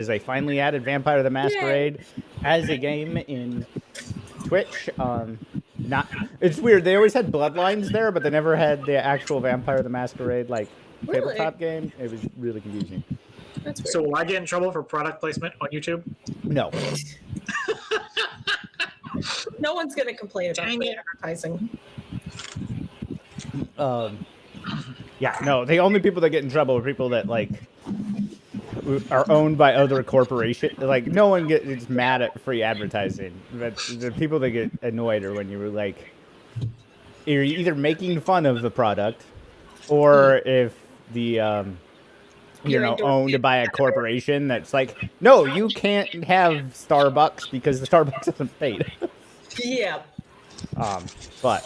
is they finally added Vampire the Masquerade as a game in Twitch. It's weird. They always had Bloodlines there, but they never had the actual Vampire the Masquerade like tabletop game. It was really confusing. That's weird. So will I get in trouble for product placement on YouTube? No. No one's gonna complain about Dang free it. advertising. Yeah, no. The only people that get in trouble are people that like are owned by other corporations. Like no one gets mad at free advertising, but the people that get annoyed are when you were like, you're either making fun of the product, or if the owned by a corporation that's like, no, you can't have Starbucks because the Starbucks isn't paid. Yeah. But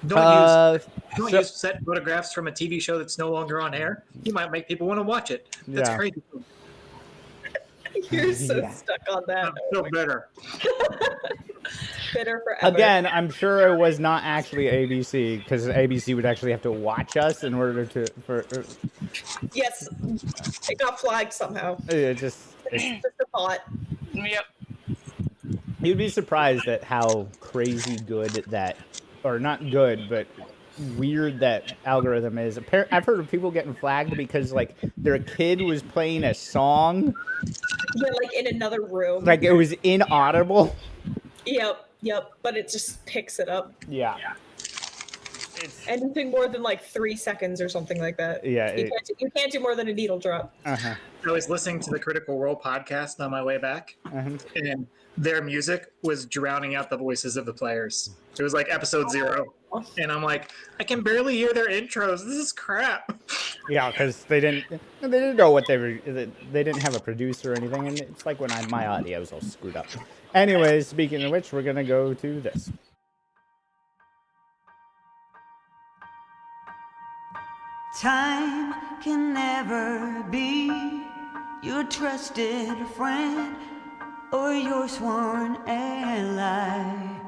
Don't use set photographs from a TV show that's no longer on air. You might make people want to watch it. That's crazy. You're so stuck on that. I'm so bitter. Bitter forever. Again, I'm sure it was not actually ABC, because ABC would actually have to watch us in order to. Yes, it got flagged somehow. It's just a thought. Yep. You'd be surprised at how crazy good that, or not good, but weird that algorithm is. I've heard of people getting flagged because like their kid was playing a song, but like in another room, like it was inaudible. Yep, but it just picks it up. Yeah. Anything more than like 3 seconds or something like that. Yeah. You can't do more than a needle drop. Uh-huh. I was listening to the Critical Role podcast on my way back, and their music was drowning out the voices of the players. It was like episode 0. And I'm like, I can barely hear their intros. This is crap. Yeah, because they didn't know what they were. They didn't have a producer or anything, and it's like when my audio is all screwed up. Anyways, speaking of which, we're gonna go to this. Time can never be your trusted friend or your sworn ally.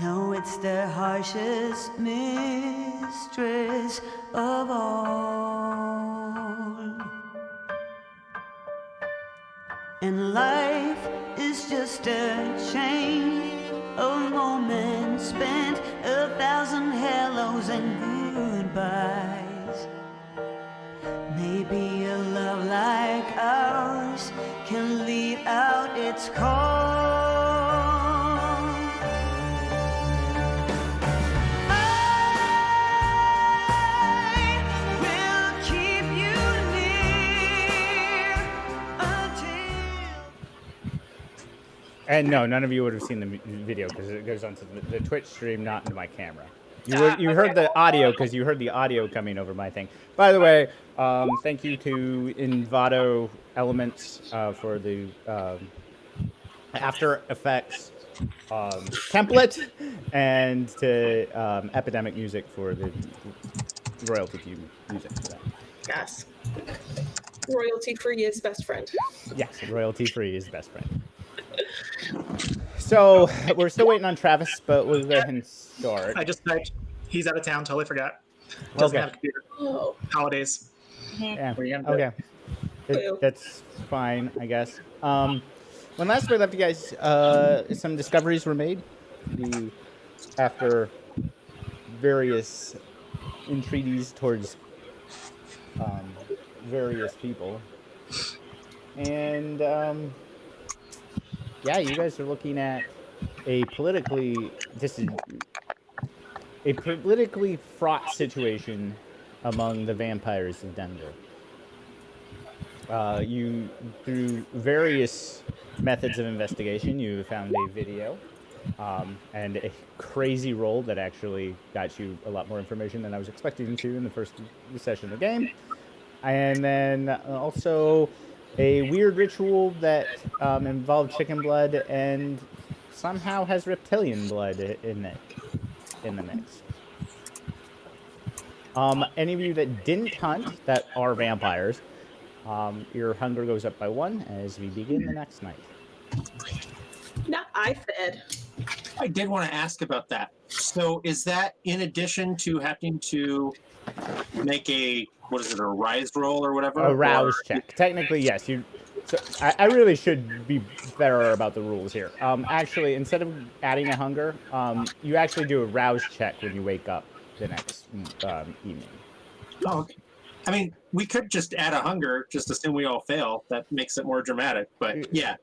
No, it's the harshest mistress of all. And life is just a chain of moments spent, 1,000 hellos and goodbyes. Maybe a love like ours can lead out its call. And no, none of you would have seen the video because it goes onto the Twitch stream, not into my camera. You heard the audio because you heard the audio coming over my thing. By the way, thank you to Envato Elements for the After Effects template, and to Epidemic Music for the royalty music for that. Yes. Royalty free is best friend. Yes, royalty free is best friend. So we're still waiting on Travis, but we'll go ahead and start. I just typed. He's out of town. Totally forgot. Doesn't have a computer. Oh. Holidays. Yeah. What are you gonna do? That's fine, I guess. When last we left you guys, some discoveries were made after various entreaties towards various people, and yeah, you guys are looking at a politically fraught situation among the vampires of Denver. You, through various methods of investigation, you found a video and a crazy roll that actually got you a lot more information than I was expecting to in the first session of the game. And then also a weird ritual that involved chicken blood and somehow has reptilian blood in the mix. Any of you that didn't hunt that are vampires, your hunger goes up by 1 as we begin the next night. No, I fed. I did want to ask about that. So is that in addition to having to make a what is it, a rise roll or whatever? A rouse check. Technically, yes. So I really should be better about the rules here. Actually, instead of adding a hunger, you actually do a rouse check when you wake up the next evening. Oh, okay. I mean, we could just add a hunger, just assume we all fail. That makes it more dramatic. But yeah,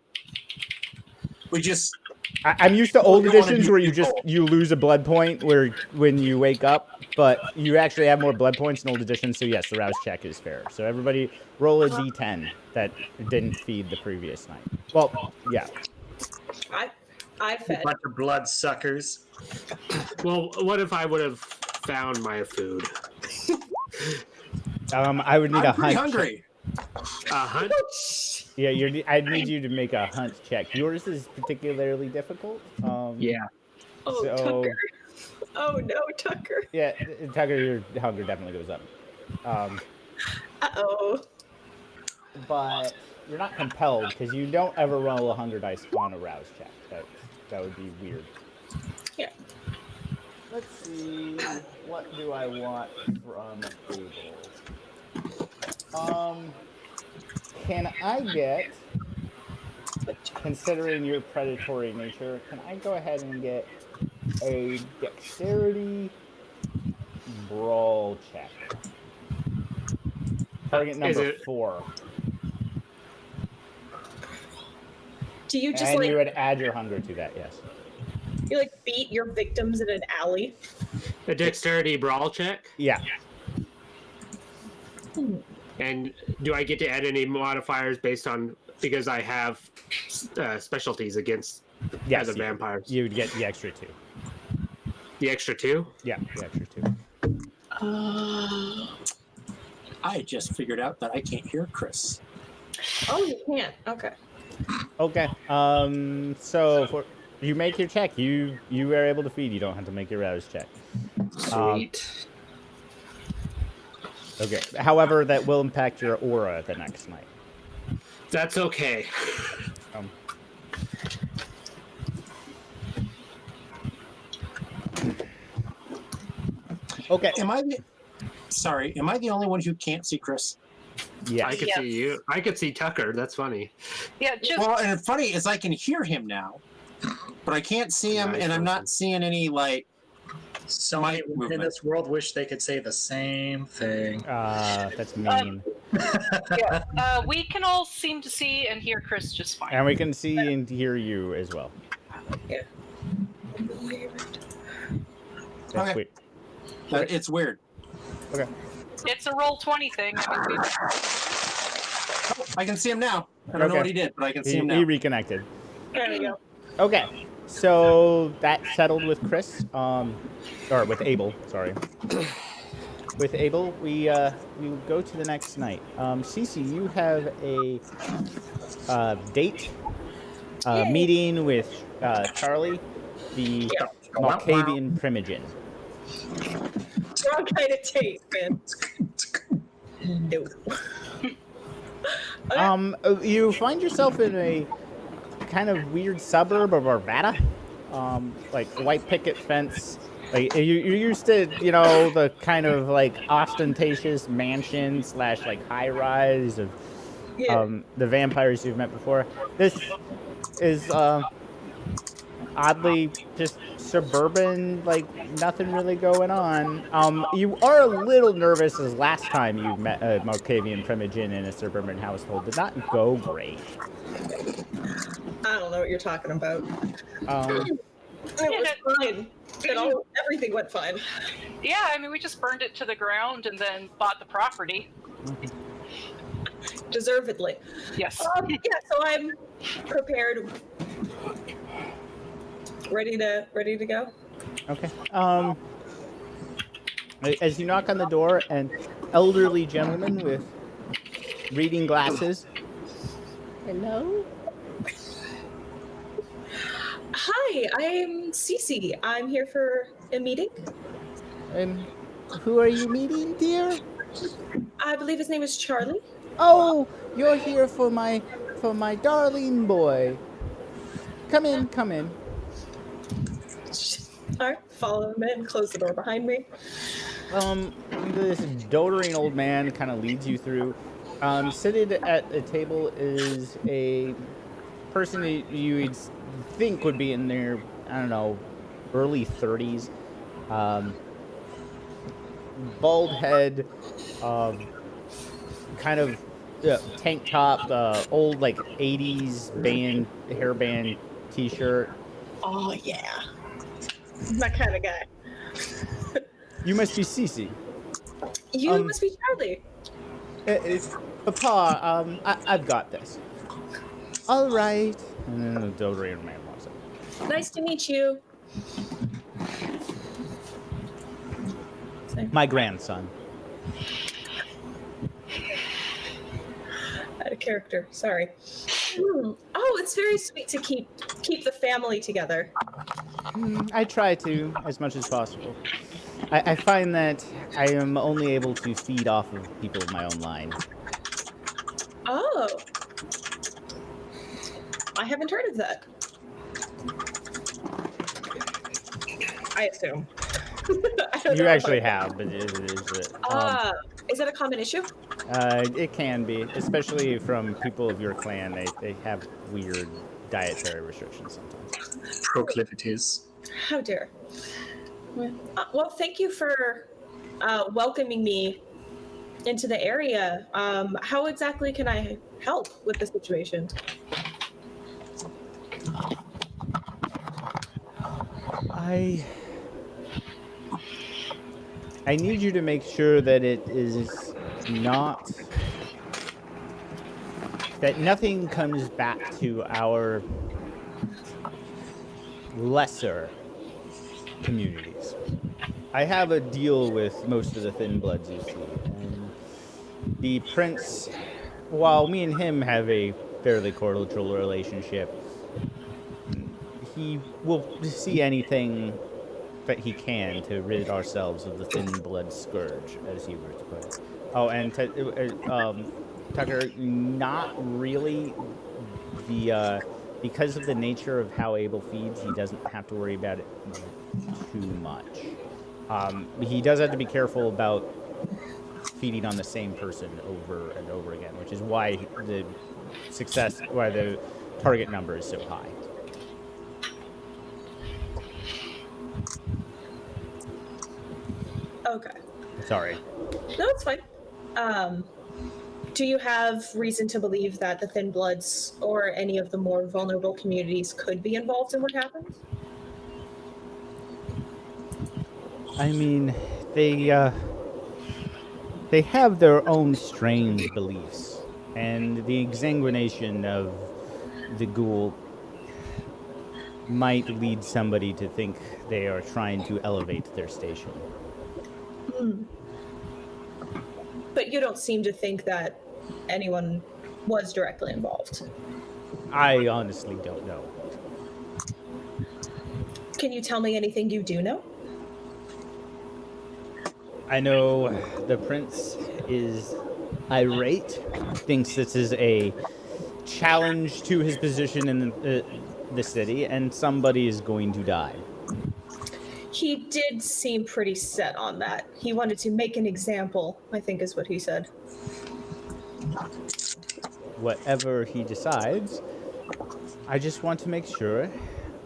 we just. I'm used to old we don't wanna editions be where people. you lose a blood point when you wake up, but you actually have more blood points in old editions. So yes, the rouse check is fair. So everybody roll a d10 that didn't feed the previous night. Well, yeah. I A fed. bunch of blood suckers. Well, what if I would have found my food? I would need I'm a pretty hunt hungry. A hunt? Yeah, I'd need you to make a hunt check. Yours is particularly difficult. Yeah. Oh, So- Tucker. Oh no, Tucker. Yeah, Tucker, your hunger definitely goes up. Uh-oh. But you're not compelled because you don't ever roll a hunger dice on a rouse check. That would be weird. Yeah. Let's see. What do I want from Abel? Can I get, considering your predatory nature, can I go ahead and get a dexterity brawl check? Target number 4. Do you just And like you would add your hunger to that, yes. you like beat your victims in an alley? A dexterity brawl check? Yeah. And do I get to add any modifiers based on because I have specialties against Yes, other vampires? You would get the extra 2. The extra 2? Yeah, the extra 2. I just figured out that I can't hear Chris. Oh, you can't. Okay. Okay. So for you make your check. You are able to feed. You don't have to make your rouse check. Sweet. Okay. However, that will impact your aura the next night. That's okay. Okay. Am I the only one who can't see Chris? Yes. I could see you. I could see Tucker. That's funny. Yeah, just Well, and funny is I can hear him now, but I can't see him, Nice and I'm person. not seeing any like. So My many women in movement. this world wish they could say the same thing. That's mean. we can all seem to see and hear Chris just fine. And we can see and hear you as well. That's Okay. weird. It's weird. Okay. It's a roll 20 thing. I mean, I can see him now. I don't know what he did, but I can see him now. He reconnected. There we go. Okay. So that settled with Chris, or with Abel. Sorry. With Abel, we go to the next night. Cece, you have a date meeting with Charlie, the Malkavian Primogen. Wrong kind of taste, man. No. You find yourself in a kind of weird suburb of Arvada, like white picket fence. Like you're used to, the kind of like ostentatious mansion / like high rise of the vampires you've met before. This is oddly just suburban, like nothing really going on. You are a little nervous as last time you met a Malkavian Primogen in a suburban household did not go great. I don't know what you're talking about. It was fine. Everything went fine. yeah, I mean, we just burned it to the ground and then bought the property. Deservedly. Yes. So I'm prepared. Ready to go? Okay. As you knock on the door, an elderly gentleman with reading glasses. Hello? Hi, I'm Cece. I'm here for a meeting. Who are you meeting, dear? I believe his name is Charlie. Oh, you're here for my darling boy. Come in. All right, follow him in. Close the door behind me. this doddering old man kind of leads you through. Sitting at a table is a person that you would think would be in their, I don't know, early 30s. Bald head, kind of tank top, old like 80s band, hairband t-shirt. Oh, yeah. My kind of guy. You must be Cece. You must be Charlie. Papa, I've got this. All right. And then the doddering man walks up. Nice to meet you. My grandson. Out of character. Sorry. Oh, it's very sweet to keep the family together. I try to, as much as possible. I find that I am only able to feed off of people of my own line. Oh. I haven't heard of that. I assume. You actually have, but is that a common issue? It can be, especially from people of your clan. They have weird dietary restrictions sometimes. Proclivities. How dare. Well, thank you for welcoming me into the area. How exactly can I help with the situation? I need you to make sure that it is not, that nothing comes back to our lesser communities. I have a deal with most of the Thin Bloods, you see, and the prince, while me and him have a fairly cordial relationship, he will see anything that he can to rid ourselves of the Thin Blood scourge, as he were to put it. Oh, and Tucker, not really. Because of the nature of how Abel feeds, he doesn't have to worry about it too much. He does have to be careful about feeding on the same person over and over again, which is why the target number is so high. Okay. Sorry. No, it's fine. Do you have reason to believe that the Thin Bloods or any of the more vulnerable communities could be involved in what happens? I mean, they have their own strange beliefs, and the exsanguination of the ghoul might lead somebody to think they are trying to elevate their station. But you don't seem to think that anyone was directly involved. I honestly don't know. Can you tell me anything you do know? I know the prince is irate, thinks this is a challenge to his position in the city, and somebody is going to die. He did seem pretty set on that. He wanted to make an example, I think is what he said. Whatever he decides, I just want to make sure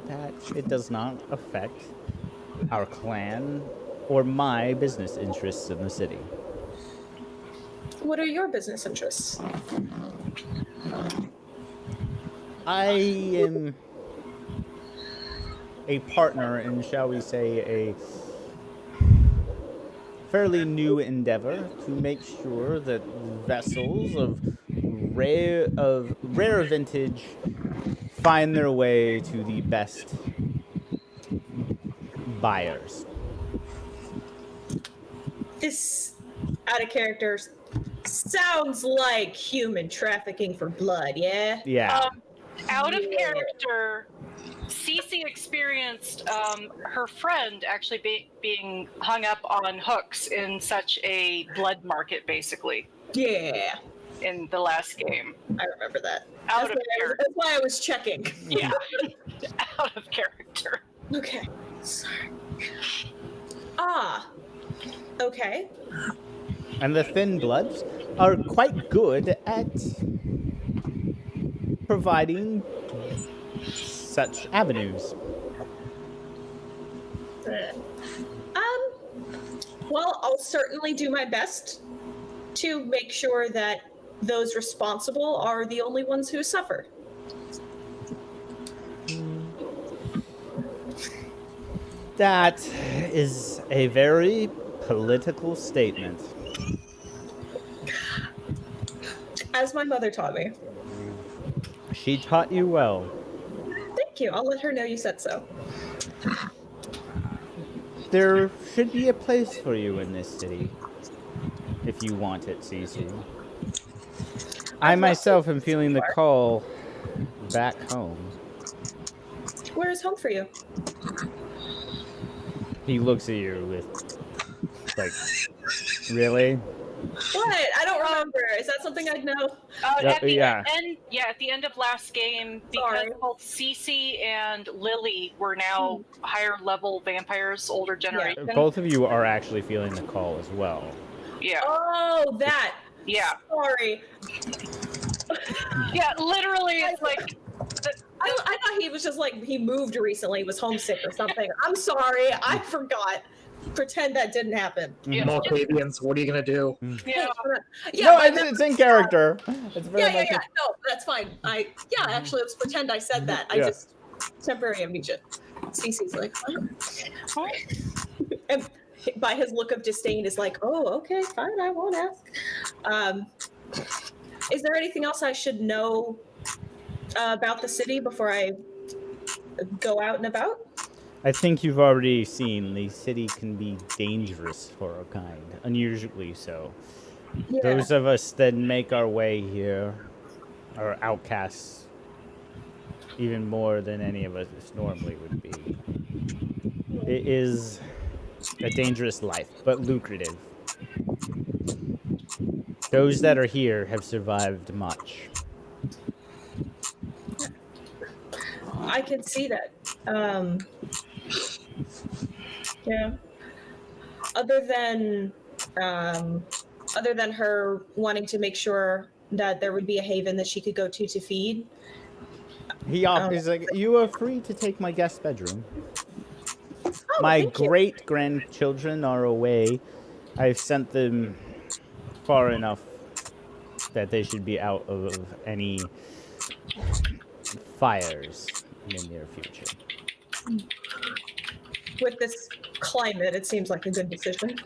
that it does not affect our clan or my business interests in the city. What are your business interests? I am a partner in, shall we say, a fairly new endeavor to make sure that vessels of rare vintage find their way to the best buyers. This, out of character, sounds like human trafficking for blood, yeah? Yeah. Out of character, Cece experienced her friend actually being hung up on hooks in such a blood market, basically. Yeah. In the last game. I remember that. Out of character. That's why I was checking. Yeah. Out of character. Okay. Sorry. Okay. And the Thin Bloods are quite good at providing such avenues. Well, I'll certainly do my best to make sure that those responsible are the only ones who suffer. That is a very political statement. As my mother taught me. She taught you well. Thank you. I'll let her know you said so. There should be a place for you in this city, if you want it, Cece. I myself am feeling the call back home. Where is home for you? He looks at you with, like, really? What? I don't remember. Is that something I'd know? At the Yeah. end, at the end of last game, because Sorry. both Cece and Lily were now higher level vampires, older generation. Both of you are actually feeling the call as well. Yeah. Oh, that. Yeah. Sorry. Yeah, literally, it's like. I thought he was just like, he moved recently, was homesick or something. I'm sorry. I forgot. Pretend that didn't happen. Malkavians, what are you going to do? Yeah. No, it's in character. It's very much. No, that's fine. Actually, let's pretend I said that. I Yeah. just temporary amnesia. Cece's like, what? And by his look of disdain is like, oh, okay, fine, I won't ask. Is there anything else I should know about the city before I go out and about? I think you've already seen the city can be dangerous for a kind, unusually so. Yeah. Those of us that make our way here are outcasts even more than any of us normally would be. It is a dangerous life, but lucrative. Those that are here have survived much. I can see that. Yeah. Other than her wanting to make sure that there would be a haven that she could go to feed. He's like, you are free to take my guest bedroom. Oh, My thank you. great grandchildren are away. I've sent them far enough that they should be out of any fires in the near future. With this climate, it seems like a good decision.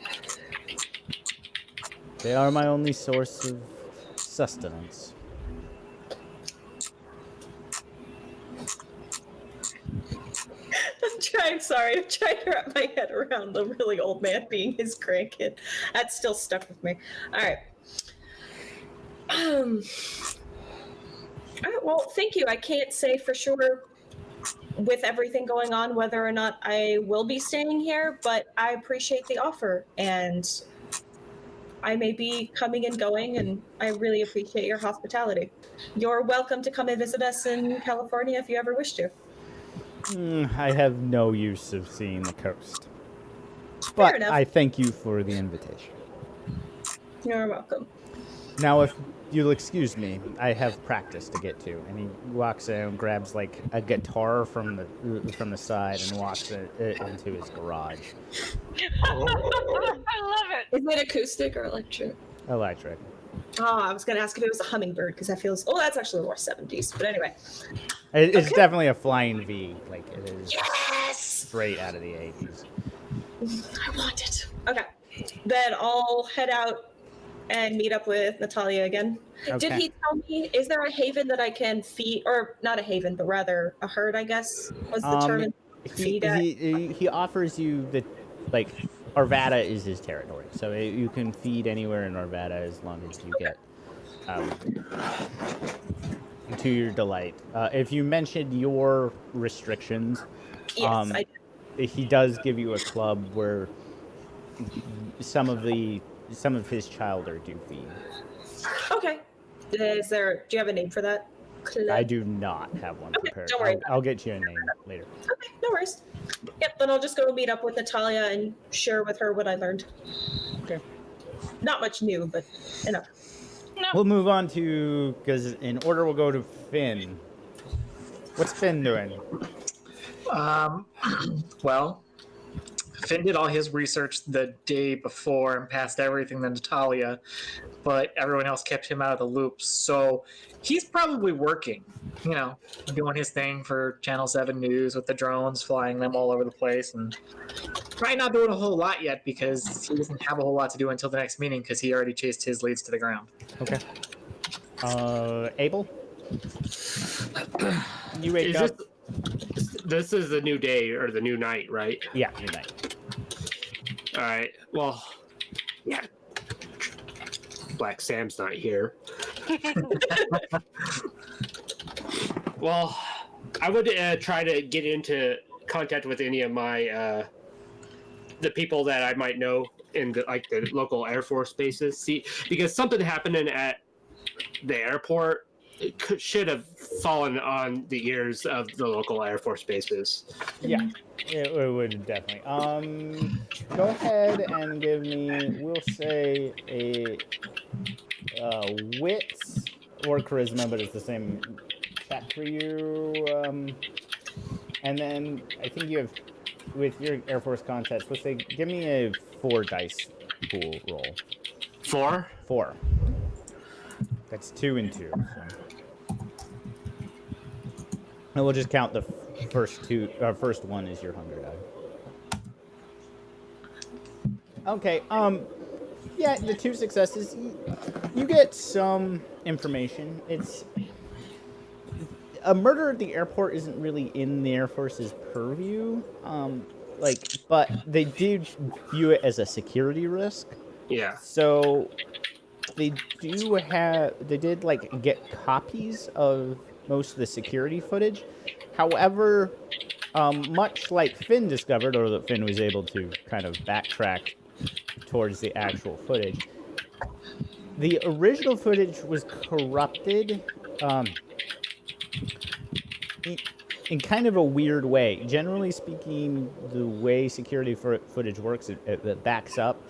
They are my only source of sustenance. I'm trying to wrap my head around the really old man being his grandkid. That's still stuck with me. All right. All right, well, thank you. I can't say for sure with everything going on whether or not I will be staying here, but I appreciate the offer, and I may be coming and going, and I really appreciate your hospitality. You're welcome to come and visit us in California if you ever wish to. I have no use of seeing the coast. But enough. I thank you for the invitation. You're welcome. Now, if you'll excuse me, I have practice to get to. And he walks in, grabs like a guitar from the side, and walks it into his garage. I love it. Is it acoustic or electric? Electric. Oh, I was going to ask if it was a hummingbird because that feels. Oh, that's actually more 70s. But anyway. It's definitely a flying V. Like it is Yes! straight out of the 80s. I want it. Okay. Then I'll head out and meet up with Natalia again. Okay. Did he tell me, is there a haven that I can feed, or not a haven, but rather a herd, I guess, was the term? He offers you the, like, Arvada is his territory. So you can feed anywhere in Arvada as long as you get to your delight. If you mentioned your restrictions, Yes, I did. he does give you a club where some of his children do feed. Okay. Do you have a name for that? I do not have one Okay, prepared. don't worry about I'll get you a name later. Okay, no worries. Yep, then I'll just go meet up with Natalia and share with her what I learned. Okay. Not much new, but enough. We'll move on to, because in order we'll go to Finn. What's Finn doing? Well, Finn did all his research the day before and passed everything to Natalia, but everyone else kept him out of the loop. So he's probably working, doing his thing for Channel 7 News with the drones, flying them all over the place, and probably not doing a whole lot yet because he doesn't have a whole lot to do until the next meeting because he already chased his leads to the ground. Okay. Abel? You wake up. This is the new day or the new night, right? Yeah, new night. All right. Well, yeah. Black Sam's not here. Well, I would try to get into contact with any of my the people that I might know in the local Air Force bases. See, because something happening at the airport should have fallen on the ears of the local Air Force bases. Yeah, it would definitely. Go ahead and give me, we'll say, a wits or charisma, but it's the same check for you. And then I think you have, with your Air Force contest, let's say, give me a 4 dice pool roll. 4? 4. That's 2 and 2. So. And we'll just count the first one as your hunger die. Okay. Yeah, the 2 successes. You get some information. It's a murder at the airport isn't really in the Air Force's purview. But they did view it as a security risk. Yeah. So they did get copies of most of the security footage. However, much like Finn discovered, or that Finn was able to kind of backtrack towards the actual footage, the original footage was corrupted in kind of a weird way. Generally speaking, the way security footage works, it backs up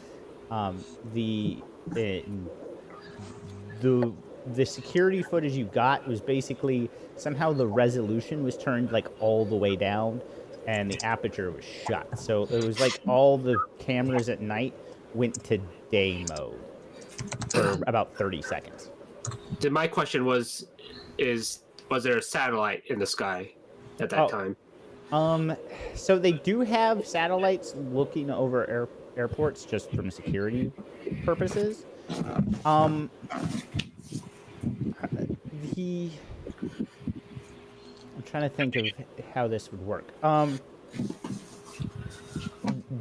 the security footage you got was basically somehow the resolution was turned all the way down and the aperture was shut. So it was all the cameras at night went to day mode for about 30 seconds. My question was there a satellite in the sky at that time? So they do have satellites looking over airports just from security purposes. I'm trying to think of how this would work.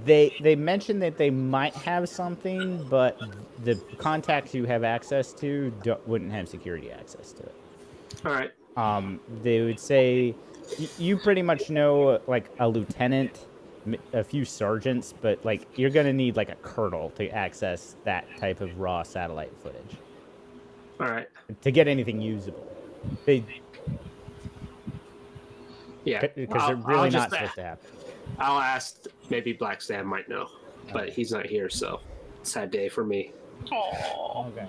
They mentioned that they might have something, but the contacts you have access to wouldn't have security access to it. All right. They would say you pretty much know a lieutenant, a few sergeants, but you're gonna need a colonel to access that type of raw satellite footage. All right. To get anything usable. Yeah, because they're really not supposed to happen. I'll ask. Maybe Black Sam might know, but he's not here, so sad day for me. Aww. Okay.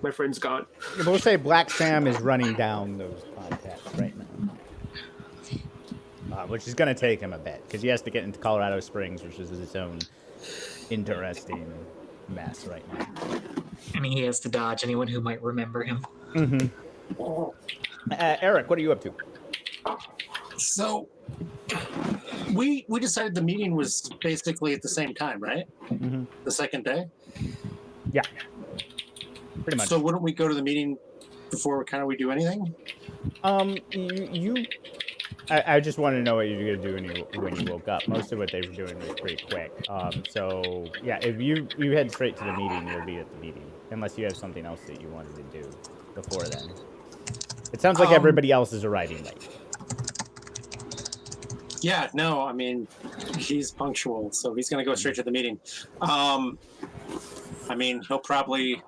My friend's gone. We'll say Black Sam is running down those contacts right now, which is going to take him a bit because he has to get into Colorado Springs, which is its own interesting mess right now. And he has to dodge anyone who might remember him. Mm-hmm. Eric, what are you up to? So we decided the meeting was basically at the same time, right? Mm-hmm. The second day? Yeah. Pretty much. So wouldn't we go to the meeting before we do anything? I just want to know what you're gonna do when you woke up. Most of what they were doing was pretty quick. So yeah, if you head straight to the meeting, you'll be at the meeting, unless you have something else that you wanted to do before then. It sounds like everybody else is arriving late. Yeah, no, I mean, he's punctual, so he's going to go straight to the meeting. I mean, he'll probably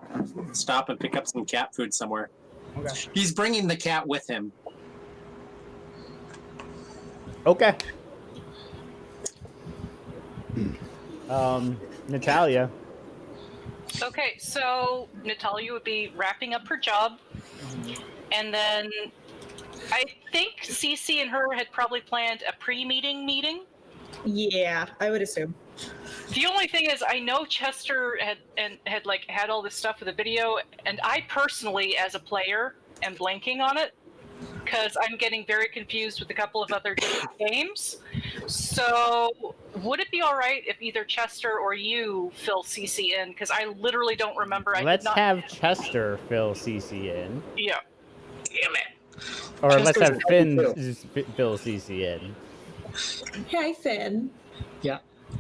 stop and pick up some cat food somewhere. Okay. He's bringing the cat with him. Okay. Natalia. Okay, so Natalia would be wrapping up her job, and then I think Cece and her had probably planned a pre-meeting meeting. Yeah, I would assume. The only thing is, I know Chester had all this stuff with the video, and I personally, as a player, am blanking on it because I'm getting very confused with a couple of other games. So, would it be all right if either Chester or you fill CC in? Because I literally don't remember. Let's have Chester fill CC in. Yeah. Damn it. Or let's Chester's have Finn too. just fill CC in. Hey, Finn. Yeah.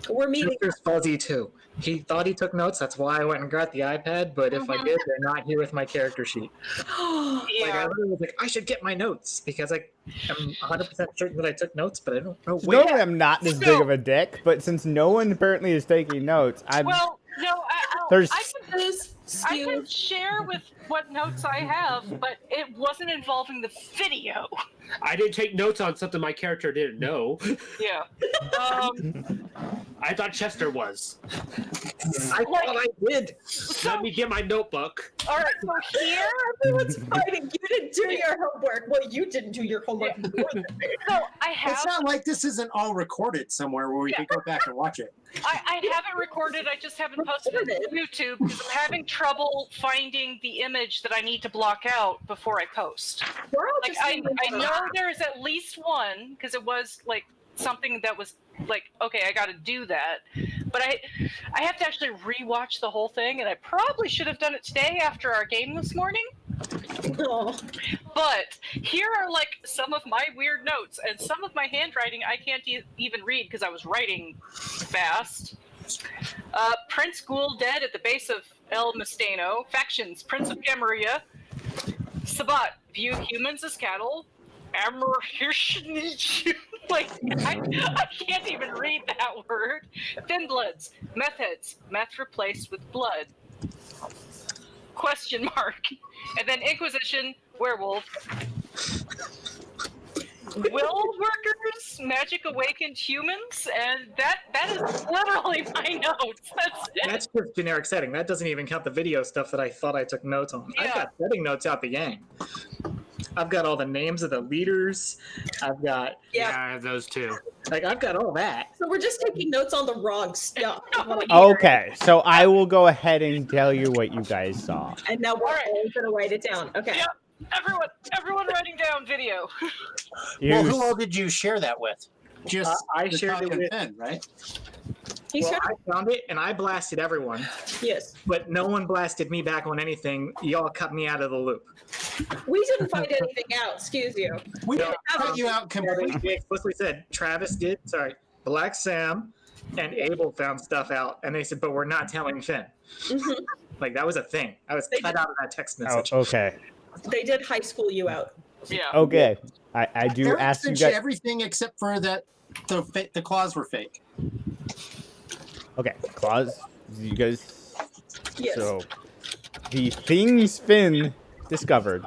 We're meeting. Chester's fuzzy too. He thought he took notes. That's why I went and got the iPad. But if I did, they're not here with my character sheet. Like I Yeah. literally was like, I should get my notes because I am 100% certain that I took notes, but I don't know. So Wait, normally I'm not this big of a dick, but since no one apparently is taking notes, I'm Well, no, there's I can share with what notes I have, but it wasn't involving the video. I didn't take notes on something my character didn't know. Yeah. I thought Chester was. I thought I did. Let me get my notebook. All right, so here, Everyone's fighting. You didn't do your homework. Well, you didn't do your homework more than me. so I have. It's not like this isn't all recorded somewhere where we can go back and watch it. I have it recorded. I just haven't posted it to YouTube because I'm having trouble finding the image that I need to block out before I post. We're all Like just I know there's at least one because it was like something that was like, okay, I got to do that. But I have to actually rewatch the whole thing, and I probably should have done it today after our game this morning. Oh. But here are like some of my weird notes, and some of my handwriting I can't even read because I was writing fast. Prince Ghoul dead at the base of El Musteno. Factions: Prince of Camarilla. Sabat view humans as cattle. Like I can't even read that word. Thin bloods, meth heads, meth replaced with blood. Question mark. And then Inquisition, werewolf. Will workers, magic awakened humans, and that is literally my notes. That's it. That's just generic setting. That doesn't even count the video stuff that I thought I took notes on. I've Yeah. got setting notes out the yang. I've got all the names of the leaders. I've got Yeah. I have those too. I've got all that. So we're just taking notes on the wrong stuff. okay. So I will go ahead and tell you what you guys saw. And now we're Alright. all gonna write it down. Okay. Yep. Everyone writing down video. Well, You who all did you share that with? Just I the shared Talk it and with- Finn, right? He Well, should. I found it and I blasted everyone, Yes. but no one blasted me back on anything. Y'all cut me out of the loop. We didn't find anything out. Excuse you. We No, didn't cut you out Yeah, completely. they explicitly said Travis did. Sorry, Black Sam and Abel found stuff out, and they said, but we're not telling Finn. Mhm. Like that was a thing. I was They cut did. out of that text oh, message. okay. They did high school you out. Yeah. Okay. I do Eric ask you sent guys. everything except for that the claws were fake. Okay, Claus, you guys. Yes. So, the things Finn discovered,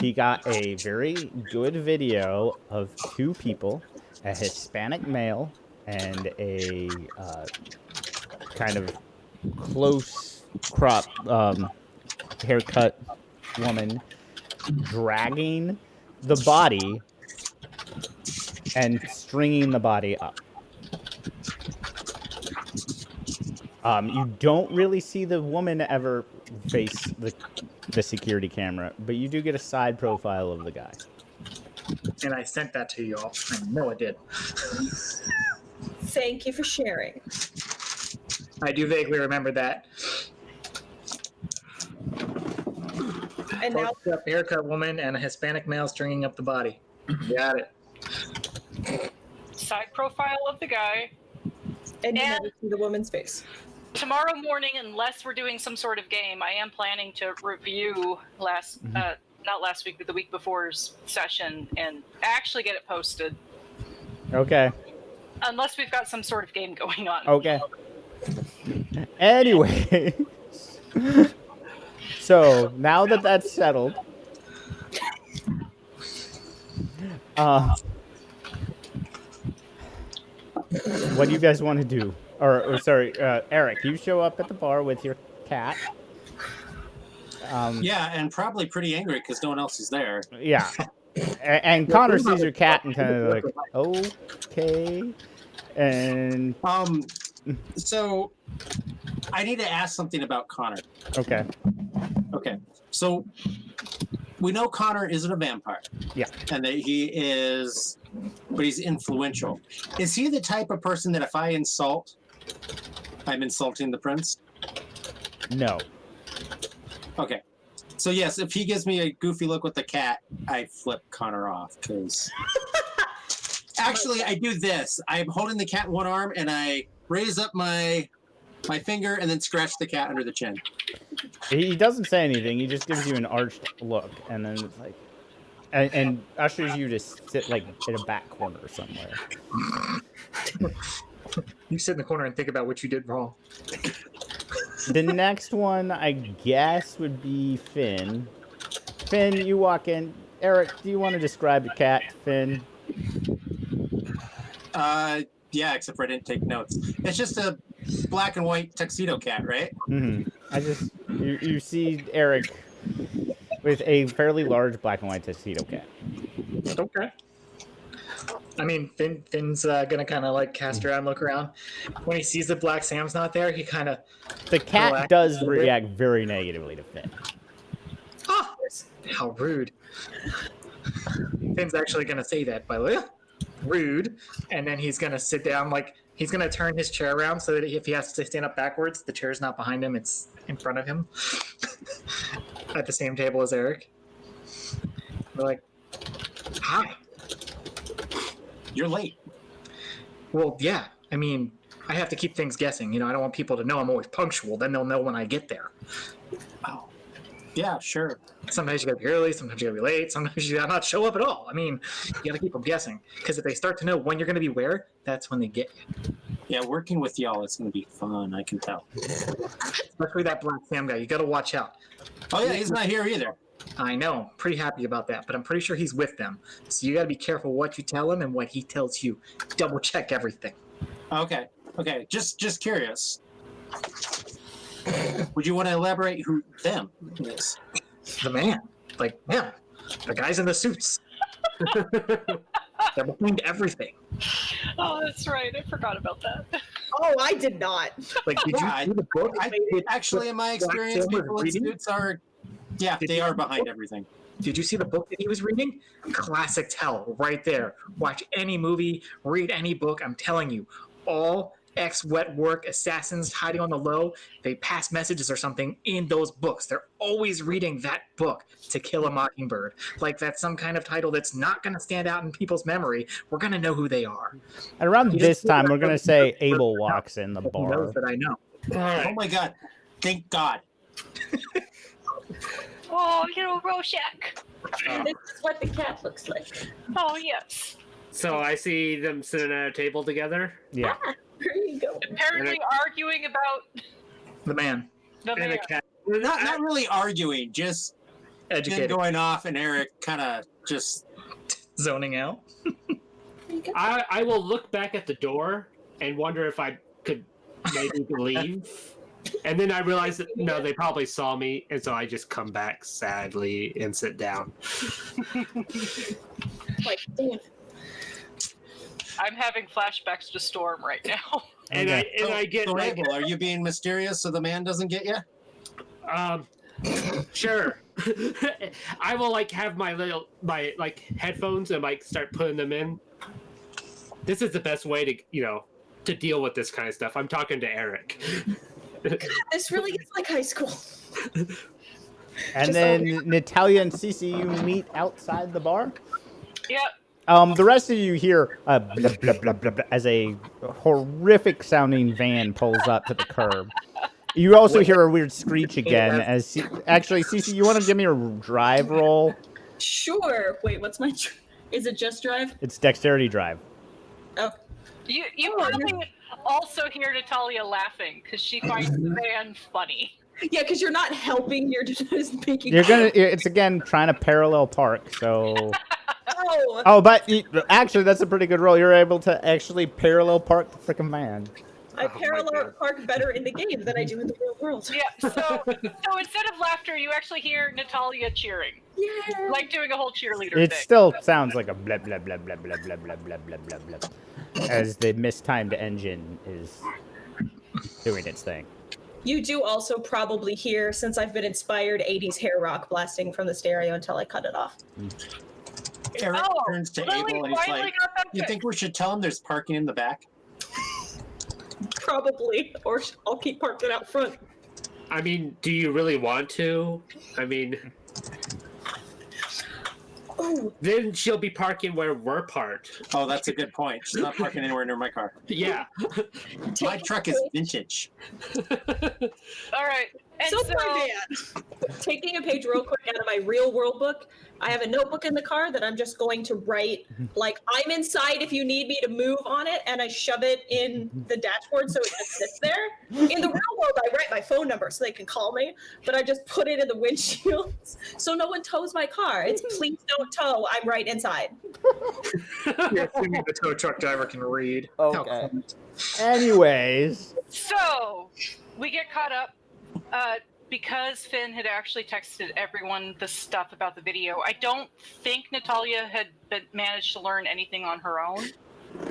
he got a very good video of two people, a Hispanic male and a kind of close crop haircut woman, dragging the body and stringing the body up. You don't really see the woman ever face the security camera, but you do get a side profile of the guy. And I sent that to y'all. I know I did. Thank you for sharing. I do vaguely remember that. And now Fucked up haircut woman and a Hispanic male stringing up the body. Got it. Side profile of the guy. and you And- never see the woman's face. Tomorrow morning, unless we're doing some sort of game, I am planning to review not last week, but the week before's session and actually get it posted. Okay. Unless we've got some sort of game going on. Okay. Anyway. So, now that that's settled, What do you guys want to do? Or sorry, Eric, you show up at the bar with your cat. Yeah, and probably pretty angry because no one else is there. Yeah. And Connor sees your cat and kind of like, okay. And So I need to ask something about Connor. okay. Okay. So we know Connor isn't a vampire. Yeah. And that but he's influential. Is he the type of person that if I insult, I'm insulting the prince? No. Okay. So yes, if he gives me a goofy look with the cat, I flip Connor off because actually I do this. I'm holding the cat in one arm and I raise up my finger and then scratch the cat under the chin. He doesn't say anything. He just gives you an arched look, and then it's like, and ushers you to sit like in a back corner somewhere. You sit in the corner and think about what you did wrong. The next one, I guess, would be Finn. Finn, you walk in. Eric, do you want to describe the cat, Finn? Yeah, except for I didn't take notes. It's just a black and white tuxedo cat, right? Mm-hmm. You see Eric with a fairly large black and white tuxedo cat. Okay. I mean, Finn's gonna kind of like cast around, look around. When he sees that Black Sam's not there, he kind of. The cat does react very negatively to Finn. Ah, how rude! Finn's actually gonna say that, by the way. Rude, and then he's gonna sit down, like he's gonna turn his chair around so that if he has to stand up backwards, the chair's not behind him; it's in front of him, at the same table as Eric. We're like, "Hi." You're late. Well, yeah. I mean, I have to keep things guessing. You know, I don't want people to know I'm always punctual. Then they'll know when I get there. Oh, yeah, sure. Sometimes you gotta be early. Sometimes you gotta be late. Sometimes you gotta not show up at all. I mean, you gotta keep them guessing because if they start to know when you're gonna be where, that's when they get you. Yeah, working with y'all is gonna be fun. I can tell. Especially that Black Sam guy. You gotta watch out. Oh yeah, he's not here either. I know. Pretty happy about that, but I'm pretty sure he's with them. So you gotta be careful what you tell him and what he tells you. Double check everything. Okay. Just curious. Would you want to elaborate who them is? The man. Like, yeah. The guys in the suits. They're behind everything. Oh, that's right. I forgot about that. Oh, I did not. Like, did you see the book? Actually, in my experience, people in suits are, they are behind everything. Did you see the book that he was reading? Classic tell right there. Watch any movie, read any book. I'm telling you, all ex-wet work assassins hiding on the low, they pass messages or something in those books. They're always reading that book, To Kill a Mockingbird. Like that's some kind of title that's not going to stand out in people's memory. We're going to know who they are. And around this time, we're going to say Abel walks in the He bar. knows that I know. Oh my god. Thank God. Oh, Rorschach. This is what the cat looks like. Oh, yes. So I see them sitting at a table together. Yeah. There you go. Apparently arguing about The man. the And man. a cat. Not really arguing, just then Educated. going off and Eric kind of just Zoning out. I will look back at the door and wonder if I could maybe leave. And then I realize that, no, they probably saw me. And so I just come back sadly and sit down. Like, damn. I'm having flashbacks to Storm right now. And I get so like, Abel, are you being mysterious so the man doesn't get you? sure. I will like have my headphones and like start putting them in. This is the best way to to deal with this kind of stuff. I'm talking to Eric. This really is like high school. And then Natalia and Cece, you meet outside the bar. Yep. The rest of you hear blah, blah, blah, blah, blah, as a horrific sounding van pulls up to the curb. You also hear a weird screech again. Actually, Cece, you want to give me a drive roll? Sure. Wait, what's my... Is it just drive? It's dexterity drive. Oh. You probably also hear Natalia laughing because she finds the van funny. Yeah, because you're not helping. You're just making... It's again trying to parallel park, so... Oh, no! Oh, but actually, that's a pretty good roll. You're able to actually parallel park the freaking van. I parallel park better in the game than I do in the real world. Yeah, so instead of laughter, you actually hear Natalia cheering. Yeah. Like doing a whole cheerleader It thing. still sounds like a blah blah blah blah blah blah blah blah blah blah blah, as the mistimed engine is doing its thing. You do also probably hear, since I've been inspired, 80s hair rock blasting from the stereo until I cut it off. Eric Oh, turns to Lily Abel and he's finally like, got that "You fixed." think we should tell him there's parking in the back?" Probably. Or I'll keep parking out front. I mean, do you really want to? I mean, Oh, then she'll be parking where we're parked. Oh, that's a good point. She's not parking anywhere near my car. Yeah. My truck is vintage. All right. And so my van. Taking a page real quick out of my real world book, I have a notebook in the car that I'm just going to write, like, I'm inside if you need me to move on it, and I shove it in the dashboard so it just sits there. In the real world, I write my phone number so they can call me, but I just put it in the windshield so no one tows my car. It's please don't tow, I'm right inside. You're assuming the tow truck driver can read. Okay. Anyways. so we get caught up because Finn had actually texted everyone the stuff about the video. I don't think Natalia had managed to learn anything on her own.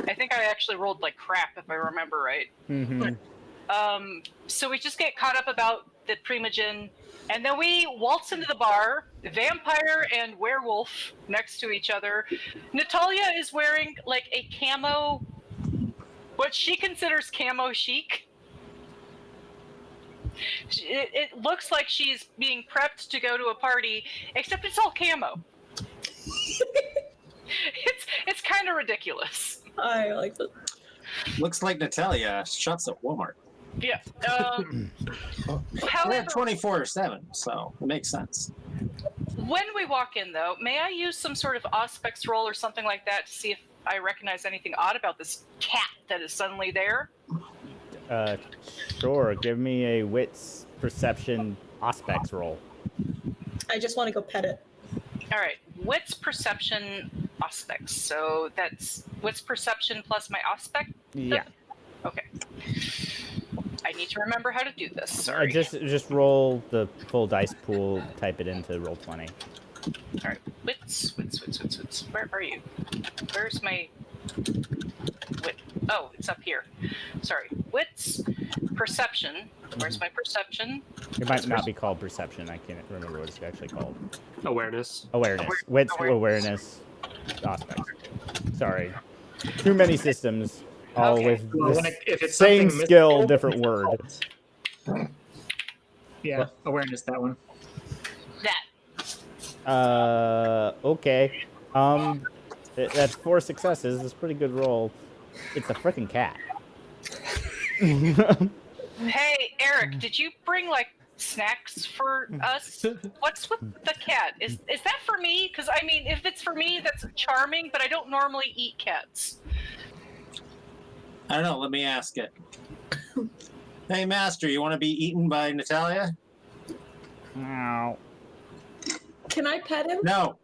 I think I actually rolled like crap, if I remember right. Mm-hmm. So we just get caught up about the Primogen, and then we waltz into the bar, vampire and werewolf next to each other. Natalia is wearing like a camo, what she considers camo chic. It looks like she's being prepped to go to a party, except it's all camo. It's kind of ridiculous. I like that. Looks like Natalia shops at Walmart. Yeah. We're However, at 24/7, so it makes sense. when we walk in, though, may I use some sort of Auspex roll or something like that to see if I recognize anything odd about this cat that is suddenly there? Sure. Give me a wits perception aspects roll. I just want to go pet it. All right, wits perception Auspex. So that's wits perception plus my Auspex? Yeah. Okay. I need to remember how to do this. Sorry. Just roll the full dice pool. Type it into roll 20. All right. Wits. Where are you? Where's my wit? Oh, it's up here. Sorry. Wits. Perception. Where's my perception? It might not be called perception. I can't remember what it's actually called. Awareness. Awareness. Wits, awareness, aspects. Sorry. Too many systems, all Okay. with Well, the if it's same something skill, mystical, different word. Yeah, What? awareness, that one. That. Okay. That's 4 successes. It's a pretty good roll. It's a freaking cat. Hey, Eric, did you bring like snacks for us? What's with the cat? Is that for me? Because I mean, if it's for me, that's charming. But I don't normally eat cats. I don't know. Let me ask it. Hey, Master, you want to be eaten by Natalia? No. Can I pet him? No.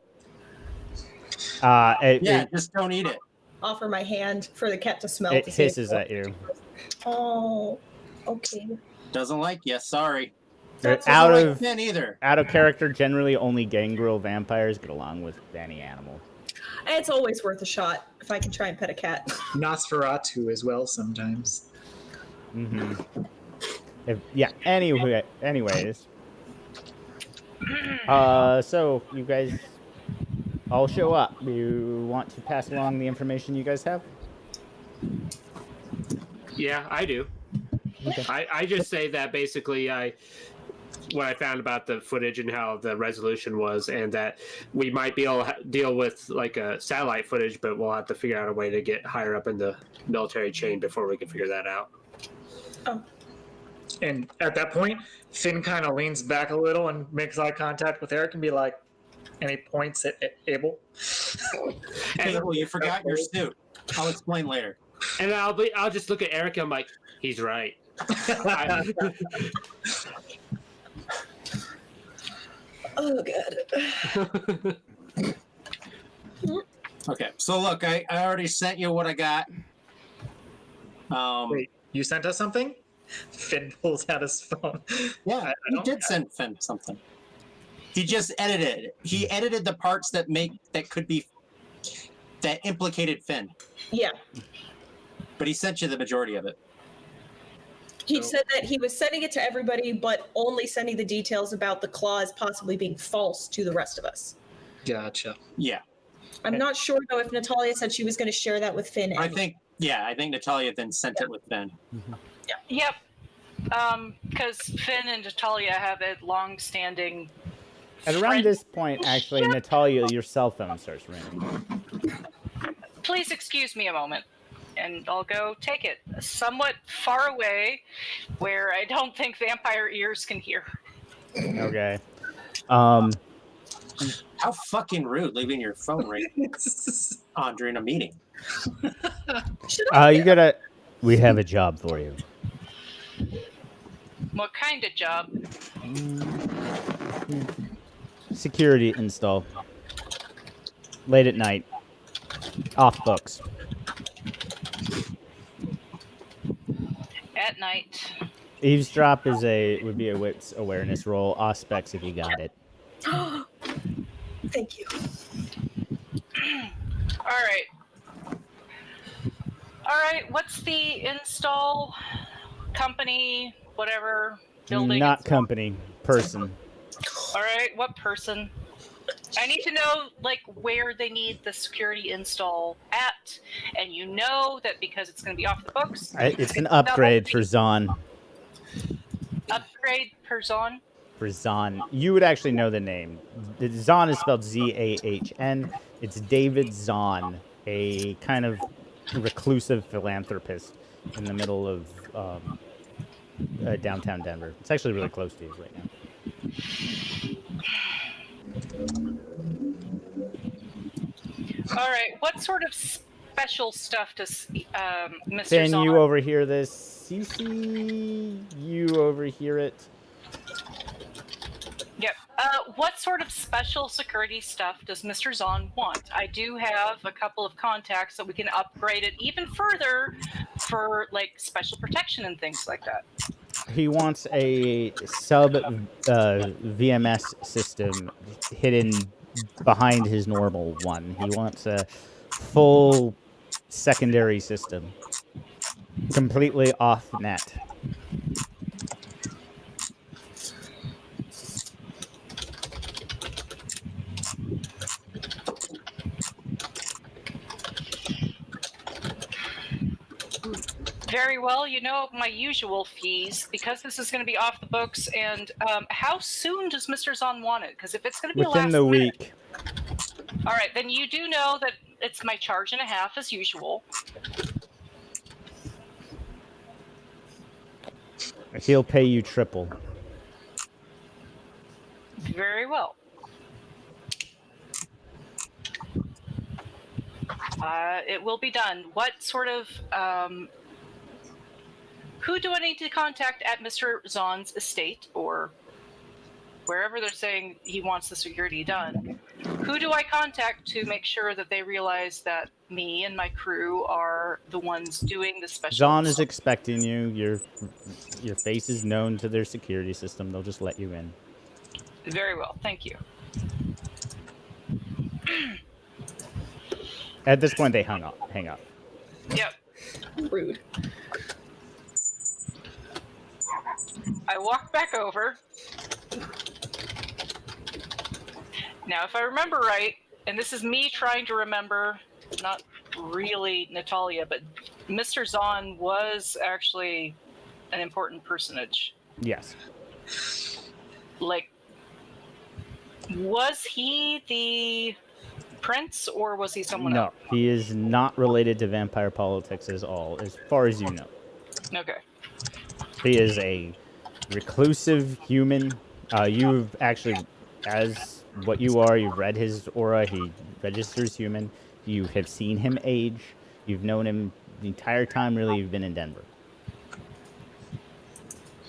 It Just don't eat it. Offer my hand for the cat to smell. it to see if hisses at you. Oh, okay. Doesn't like you. Sorry. That's Out Doesn't of like Finn either. out of character, generally only gangrel vampires get along with any animal. It's always worth a shot if I can try and pet a cat. Nosferatu as well sometimes. Mm-hmm. Anyways. So you guys all show up. You want to pass along the information you guys have? Yeah, I do. Okay. I just say that basically what I found about the footage and how the resolution was, and that we might be able to deal with like a satellite footage, but we'll have to figure out a way to get higher up in the military chain before we can figure that out. Oh, And at that point, Finn kind of leans back a little and makes eye contact with Eric and be like, and he points at Abel. Abel, you forgot your suit. I'll explain later. And I'll just look at Eric and I'm like, he's right. oh, good. Okay, so look, I already sent you what I got. Wait, you sent us something? Finn pulls out his phone. Yeah, I he don't- did send Finn something. He just edited it. He edited the parts that implicated Finn, Yeah. but he sent you the majority of it. He So- said that he was sending it to everybody, but only sending the details about the clause possibly being false to the rest of us. Gotcha. Yeah, I'm not sure though if Natalia said she was going to share that with Finn. I think Natalia then sent it with Finn. Yep. Because Finn and Natalia have a long-standing. At around friend- this point, actually, Natalia, your cell phone starts ringing. Please excuse me a moment, and I'll go take it somewhat far away, where I don't think vampire ears can hear. Okay. How fucking rude, leaving your phone ringing on during a meeting. You gotta. We have a job for you. What kind of job? Security install. Late at night. Off books. At night. Eavesdrop would be a wits awareness roll. Auspex if you got it. Thank you. All right. What's the install company? Whatever building. Not it's- company. Person. All right. What person? I need to know like where they need the security install at, and you know that because it's going to be off the books. It's an upgrade for Zahn. Upgrade per zone. For Zahn. You would actually know the name. Zahn is spelled Z-A-H-N. It's David Zahn, a kind of reclusive philanthropist in the middle of downtown Denver. It's actually really close to you right now. All right. What sort of special stuff does Mr. Finn, Zahn? you overhear this. Cece, you overhear it. Yep. What sort of special security stuff does Mr. Zahn want? I do have a couple of contacts that we can upgrade it even further for like special protection and things like that. He wants a sub VMS system hidden behind his normal one. He wants a full secondary system, completely off net. Very well. You know my usual fees because this is going to be off the books. And how soon does Mr. Zahn want it? Because if it's going to be Within last the minute- week. all right, then you do know that it's my charge and a half as usual. He'll pay you triple. Very well. It will be done. What sort of who do I need to contact at Mr. Zahn's estate or wherever they're saying he wants the security done? Who do I contact to make sure that they realize that me and my crew are the ones doing the special? Zahn is expecting you. Your face is known to their security system. They'll just let you in. Very well, thank you. At this point, they hang up. Yep. Rude. I walk back over. Now, if I remember right, and this is me trying to remember, not really Natalia, but Mr. Zahn was actually an important personage. Yes. Like, was he the prince or was he someone No, else? he is not related to vampire politics at all, as far as you know. Okay. He is a reclusive human. You've actually, as what you are, you've read his aura. He registers human. You have seen him age. You've known him the entire time, really, you've been in Denver.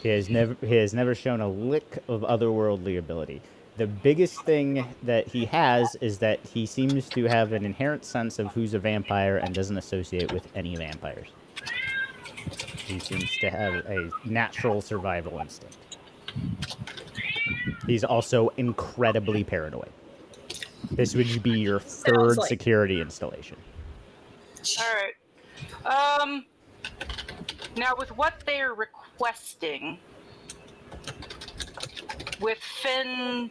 He has never shown a lick of otherworldly ability. The biggest thing that he has is that he seems to have an inherent sense of who's a vampire and doesn't associate with any vampires. He seems to have a natural survival instinct. He's also incredibly paranoid. This would be your third like security installation. All right. Now, with what they're requesting, with Finn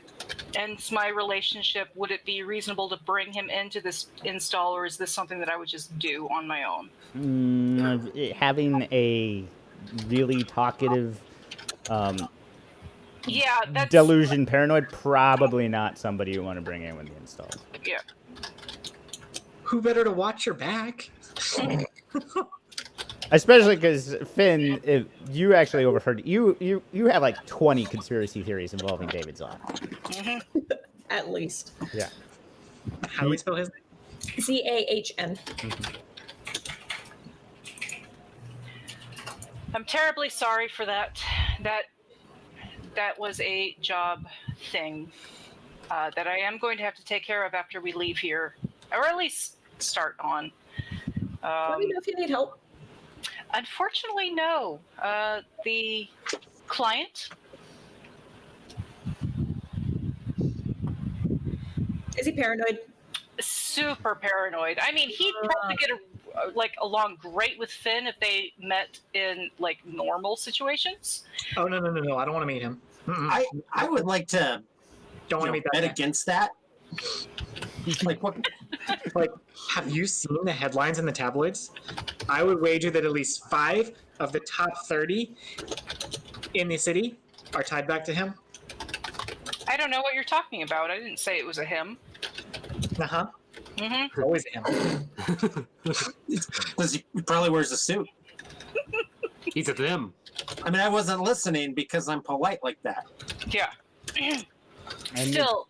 and my relationship, would it be reasonable to bring him into this install, or is this something that I would just do on my own? Having a really talkative Yeah, that's delusion paranoid, probably not somebody you want to bring in with the install. yeah. Who better to watch your back? Especially because Finn, if you actually overheard, you have like 20 conspiracy theories involving David Zahn. At least. Yeah. How do we spell his name? Zahn. I'm terribly sorry for that. That was a job thing that I am going to have to take care of after we leave here, or at least start on. Let me know if you need help. Unfortunately, no. The client. Is he paranoid? Super paranoid. I mean, he'd probably get along great with Finn if they met in like normal situations. Oh no! I don't want to meet him. I would like to Don't want to meet that bet guy. against that. Like what? Like, have you seen the headlines in the tabloids? I would wager that at least 5 of the top 30 in the city are tied back to him. I don't know what you're talking about. I didn't say it was a him. Uh-huh. Mm-hmm. Always him. Because he probably wears a suit. He's a them. I mean, I wasn't listening because I'm polite like that. Yeah. Still,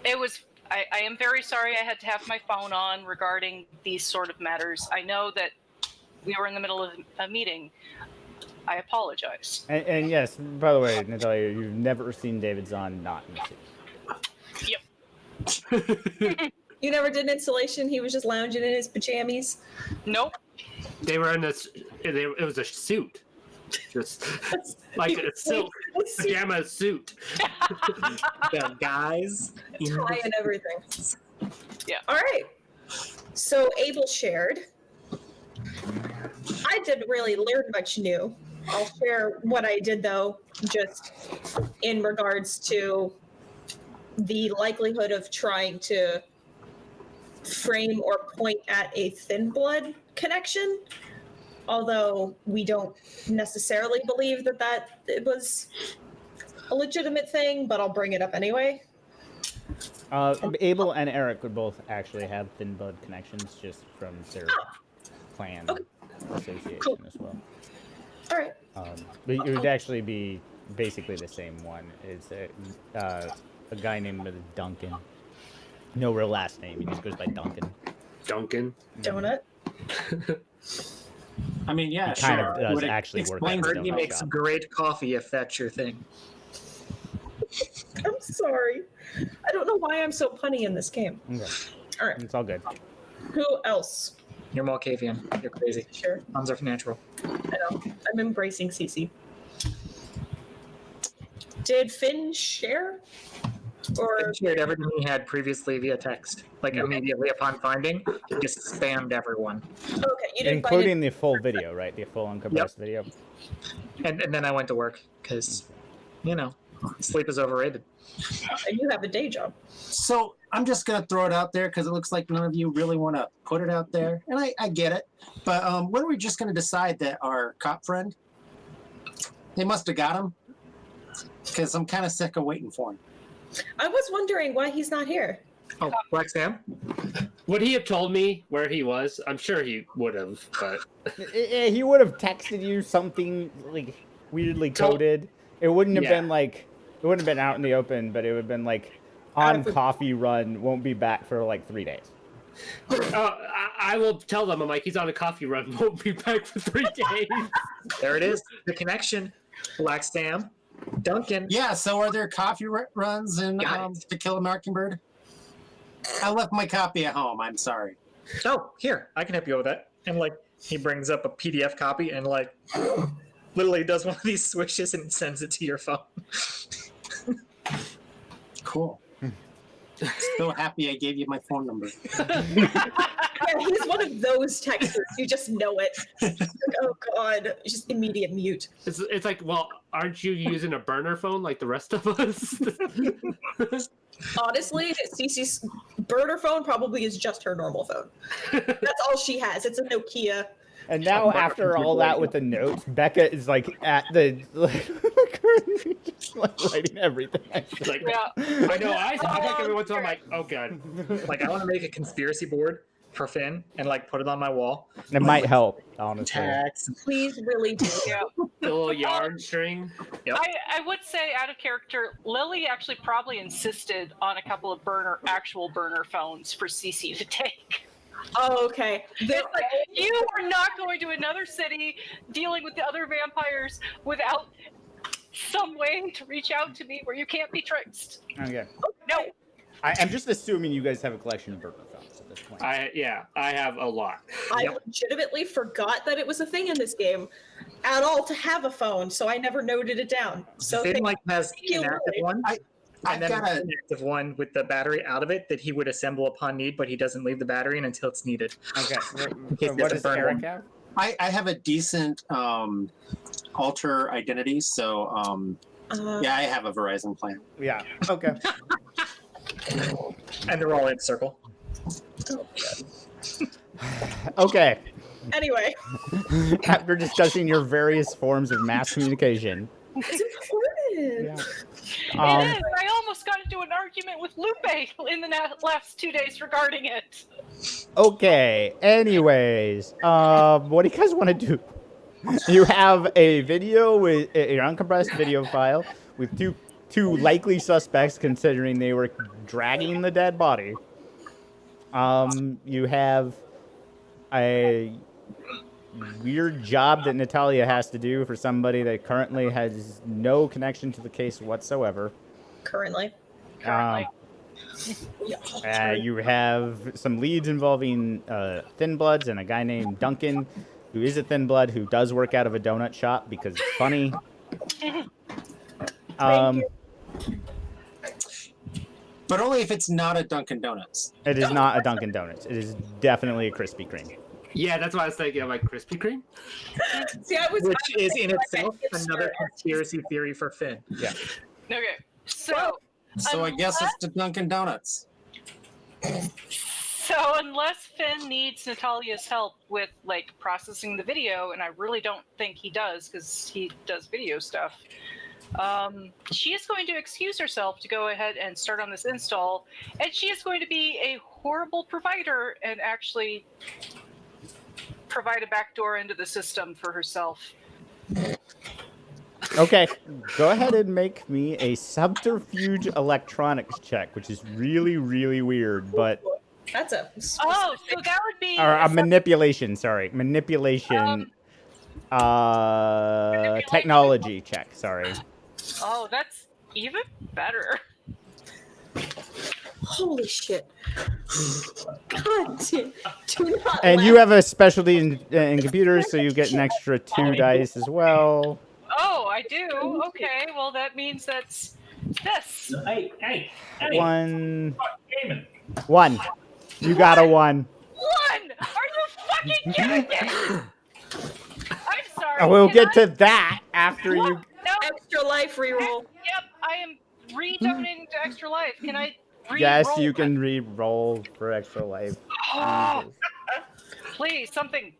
it was. I am very sorry I had to have my phone on regarding these sort of matters. I know that we were in the middle of a meeting. I apologize. And yes, by the way, Natalia, you've never seen David Zahn not in the suit. Yep. You never did an installation? He was just lounging in his pajamas? Nope. They were in this. It was a suit, just like a silk pajama suit. The guys. Tie and everything. Yeah. All right. So Abel shared. I didn't really learn much new. I'll share what I did, though, just in regards to the likelihood of trying to frame or point at a thin blood connection, although we don't necessarily believe that it was a legitimate thing, but I'll bring it up anyway. Abel and Eric would both actually have thin blood connections just from their clan association as well. All right. But it would actually be basically the same one. It's a guy named Duncan. No real last name. He just goes by Duncan. Duncan. Donut. I mean, yeah, He kind sure. of does Would it actually work explain at Heard the he donut makes shop. great coffee if that's your thing. I'm sorry. I don't know why I'm so punny in this game. Okay. All right. It's all good. Who else? You're Malkavian. You're crazy. Sure. Puns are natural. I know. I'm embracing Cece. Did Finn share? Or He shared everything he had previously via text. Like immediately upon finding, he just spammed everyone. okay, you didn't Including the full video, right? The full uncompressed video. And then I went to work because, sleep is overrated. find it, and you have a day job. So I'm just gonna throw it out there because it looks like none of you really want to put it out there, and I get it. But when are we just gonna decide that our cop friend? They must have got him, because I'm kind of sick of waiting for him. I was wondering why he's not here. Oh, Black Sam? Would he have told me where he was? I'm sure he would have, but He would have texted you something like weirdly coded. It wouldn't have been like, it wouldn't have been out in the open, but it would have been like on coffee run, won't be back for like 3 days. I will tell them. I'm like, he's on a coffee run. Won't be back for 3 days. There it is. The connection. Black Sam. Duncan. Yeah, so are there coffee runs in To Kill a Mockingbird? I left my copy at home. I'm sorry. Oh, here, I can help you with that. And like, he brings up a PDF copy and like, literally does one of these swishes and sends it to your phone. Cool. So happy I gave you my phone number. Yeah, he's one of those texters. You just know it. Like, oh God, just immediate mute. It's like, well, aren't you using a burner phone like the rest of us? Honestly, Cece's burner phone probably is just her normal phone. That's all she has. It's a Nokia. And now, after all that with the notes, Becca is like at the just like writing everything. Like, Yeah. I know. I think every once in a while, I'm like, oh god. Like, I want to make a conspiracy board for Finn and like put it on my wall. It might help, honestly. Tags. Please, really do. Yeah. The little yarn string. Yep. I would say, out of character, Lily actually probably insisted on a couple of actual burner phones for Cece to take. Oh, okay. It's like, you are not going to another city dealing with the other vampires without some way to reach out to me where you can't be traced. Okay. No. I'm just assuming you guys have a collection of burner phones at this point. I have a lot. I legitimately forgot that it was a thing in this game at all to have a phone, so I never noted it down. So Finn like has you, an active Lily. one. I've And then got an active one with the battery out of it that he would assemble upon need, but he doesn't leave the battery in until it's needed. Okay. case So he what has does a burner Eric one. have? I have a decent alter identity, so yeah, I have a Verizon plan. Yeah. Okay. And they're all in circle. Okay. Anyway, After discussing your various forms of mass communication. it's important. Yeah. It is. I almost got into an argument with Lupe in the last 2 days regarding it. Okay. Anyways, what do you guys want to do? You have a video with an uncompressed video file with two likely suspects, considering they were dragging the dead body. You have a weird job that Natalia has to do for somebody that currently has no connection to the case whatsoever. Currently. You have some leads involving Thin Bloods and a guy named Duncan, who is a Thin Blood who does work out of a donut shop because it's funny. But only if it's not a Dunkin' Donuts. It is not a Dunkin' Donuts. It is definitely a Krispy Kreme. Yeah, that's what I was thinking of, like Krispy Kreme. See, Which is in itself another conspiracy theory for Finn. Yeah. Okay. So I guess it's the Dunkin' Donuts. So unless Finn needs Natalia's help with like processing the video, and I really don't think he does because he does video stuff, she is going to excuse herself to go ahead and start on this install, and she is going to be a horrible provider and actually provide a backdoor into the system for herself. Okay, go ahead and make me a subterfuge electronics check, which is really, really weird, but... That's a... Oh, so that would be... Or manipulation, sorry. Manipulation, technology check, sorry. Oh, that's even better. Holy shit. God damn. Do not And laugh. you have a specialty in computers, so you get an extra 2 dice as well. Oh, I do? Okay, well that means that's this. Hey. 1. You got a 1. One! Are you fucking kidding me? I'm sorry. We'll can get I- to that after you... No, Extra life reroll. yep, I am re-donating to Extra Life. Can I re-roll? Yes, you can re-roll for extra life. Oh, please, something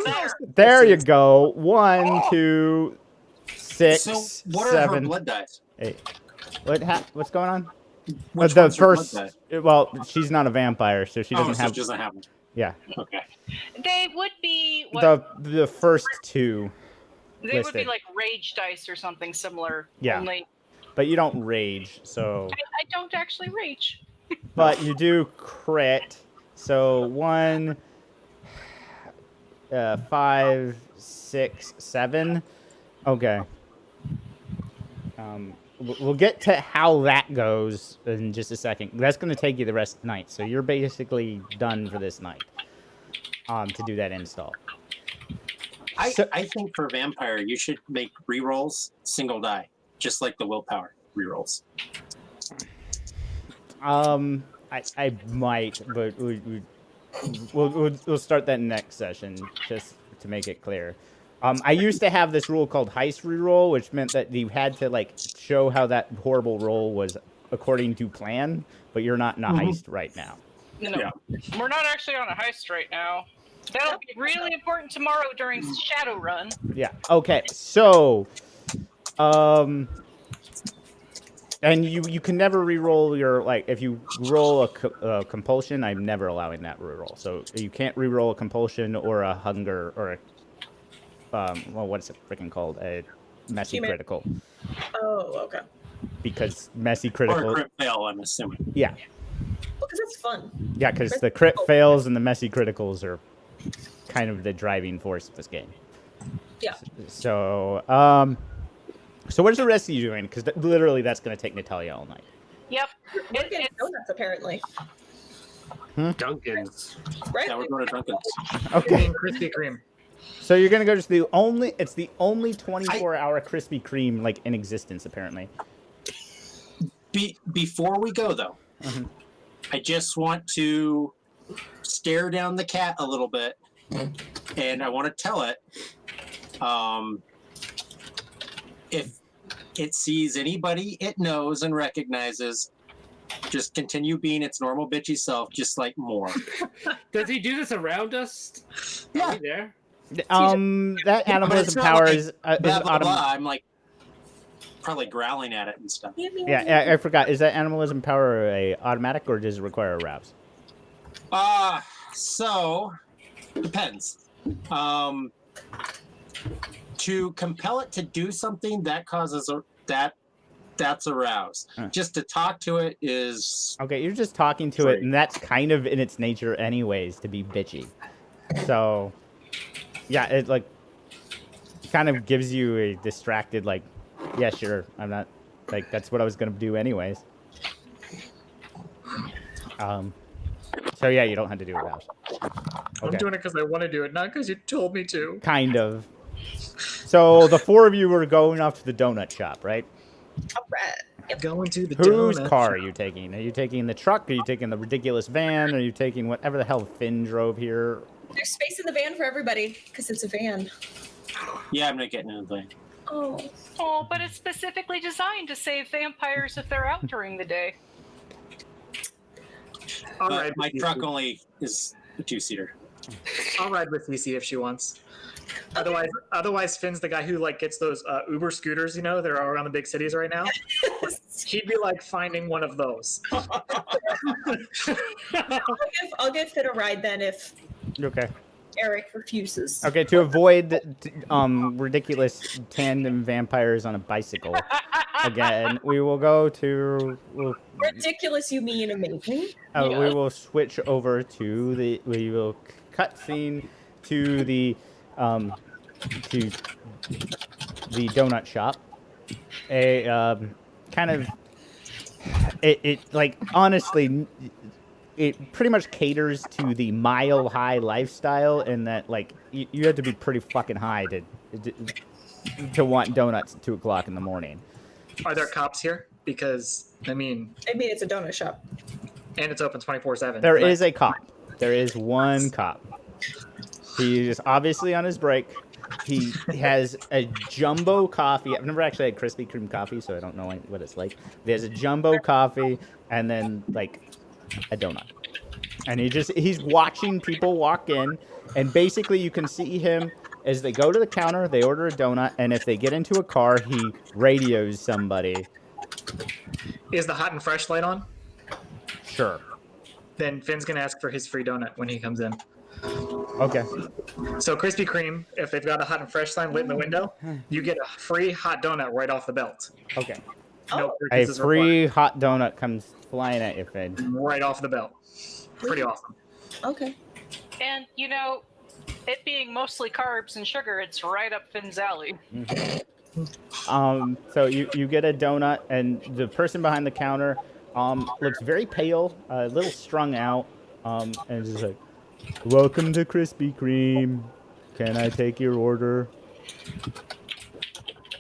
better. There you go. 1, 2, 6, So what are her 7, blood dice? 8. What's going on? Which The one's her blood first... dice? Well, she's not a vampire, so she Oh, doesn't so have... she doesn't have them. Yeah. Okay. They would be what? The first 2. They would be listed. like rage dice or something similar. Yeah. Only But you don't rage, so... I don't actually rage. But you do crit. So 1, 5, 6, 7. Okay. We'll get to how that goes in just a second. That's going to take you the rest of the night, so you're basically done for this night. To do that install. I think for vampire, you should make rerolls single die, just like the willpower rerolls. I might, but we'll start that next session just to make it clear. I used to have this rule called heist reroll, which meant that you had to like show how that horrible roll was according to plan, but you're not in a heist right now. No, yeah. We're not actually on a heist right now. That'll be really important tomorrow during Shadowrun. Yeah. Okay. So, and you can never re-roll your, like, if you roll a compulsion, I'm never allowing that re-roll. So you can't re-roll a compulsion or a hunger or a well, what's it freaking called? A messy critical. Oh, okay. Because messy critical. Or a crit fail, I'm assuming. Yeah. Because it's fun. Yeah, because the crit fails and the messy criticals are kind of the driving force of this game. Yeah. So, so what's the rest of you doing? Because literally that's going to take Natalia all night. Yep. We're getting donuts, apparently. Dunkin's. Right? Yeah, we're going to Dunkin's. Okay. Krispy Kreme. So you're going to go to the only 24-hour Krispy Kreme, like, in existence, apparently. Before we go, though, I just want to stare down the cat a little bit, and I want to tell it, if it sees anybody it knows and recognizes, just continue being its normal bitchy self, just like more. Does he do this around us? Yeah. Are we there? That animalism power is automatic. I'm like probably growling at it and stuff. Yeah, I forgot. Is that animalism power a automatic or does it require a rouse? So depends. To compel it to do something that causes that's a rouse. Just to talk to it is okay. You're just talking to it, and that's kind of in its nature, anyways, to be bitchy. So, yeah, it like kind of gives you a distracted, like, yeah, sure, I'm not, like, that's what I was gonna do anyways. So yeah, you don't have to do a rouse. Okay. I'm doing it because I want to do it, not because you told me to. Kind of. So the four of you were going off to the donut shop, right? All right. Yep. Going to the Whose donut car shop. are you taking? Are you taking the truck? Are you taking the ridiculous van? Are you taking whatever the hell Finn drove here? There's space in the van for everybody because it's a van. yeah, I'm not getting anything. Oh, but it's specifically designed to save vampires if they're out during the day. I'll But ride my with truck Cece. only is a 2-seater. I'll ride with Cece if she wants. Otherwise, Finn's the guy who like gets those Uber scooters, you know, that are around the big cities right now. He'd be like finding one of those. I'll give Finn a ride then if Okay. Eric refuses. Okay, to avoid ridiculous tandem vampires on a bicycle, again, we will go to... Ridiculous, you mean amazing? We will switch over to we will cut scene to the donut shop. Kind of, it like, honestly, it pretty much caters to the mile high lifestyle, in that, like, you have to be pretty fucking high to want donuts at 2 o'clock in the morning. Are there cops here? Because I mean, it's a donut shop. and it's open 24/7. There is a cop. There is one cop. He is obviously on his break. He has a jumbo coffee. I've never actually had Krispy Kreme coffee, so I don't know what it's like. He has a jumbo coffee and then, like, a donut. And he's watching people walk in, and basically you can see him as they go to the counter, they order a donut, and if they get into a car, he radios somebody. Is the hot and fresh light on? Sure. Then Finn's gonna ask for his free donut when he comes in. Okay. So Krispy Kreme, if they've got a hot and fresh sign lit in the window, you get a free hot donut right off the belt. Okay. No A purchases free required. hot donut comes flying at you, Finn. Right off the belt. Pretty awesome. Okay. And, you know, it being mostly carbs and sugar, it's right up Finn's alley. So you get a donut, and the person behind the counter looks very pale, a little strung out, and is just like, "Welcome to Krispy Kreme. Can I take your order?"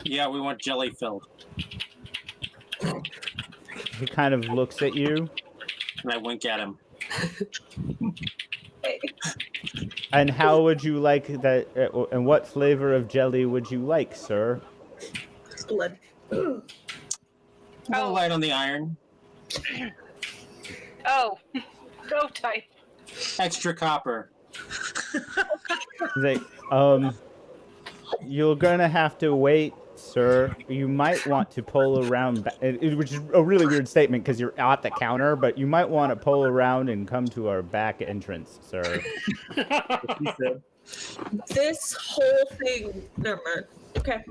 Yeah, we want jelly filled. He kind of looks at you. And I wink at him. And how would you like that? And what flavor of jelly would you like, sir? Blood. A little light on the iron. Oh, go type. Extra copper. He's like, you're gonna have to wait, sir. You might want to pull around, which is a really weird statement because you're at the counter, but you might want to pull around and come to our back entrance, sir. He said. This whole thing. Never mind. Okay.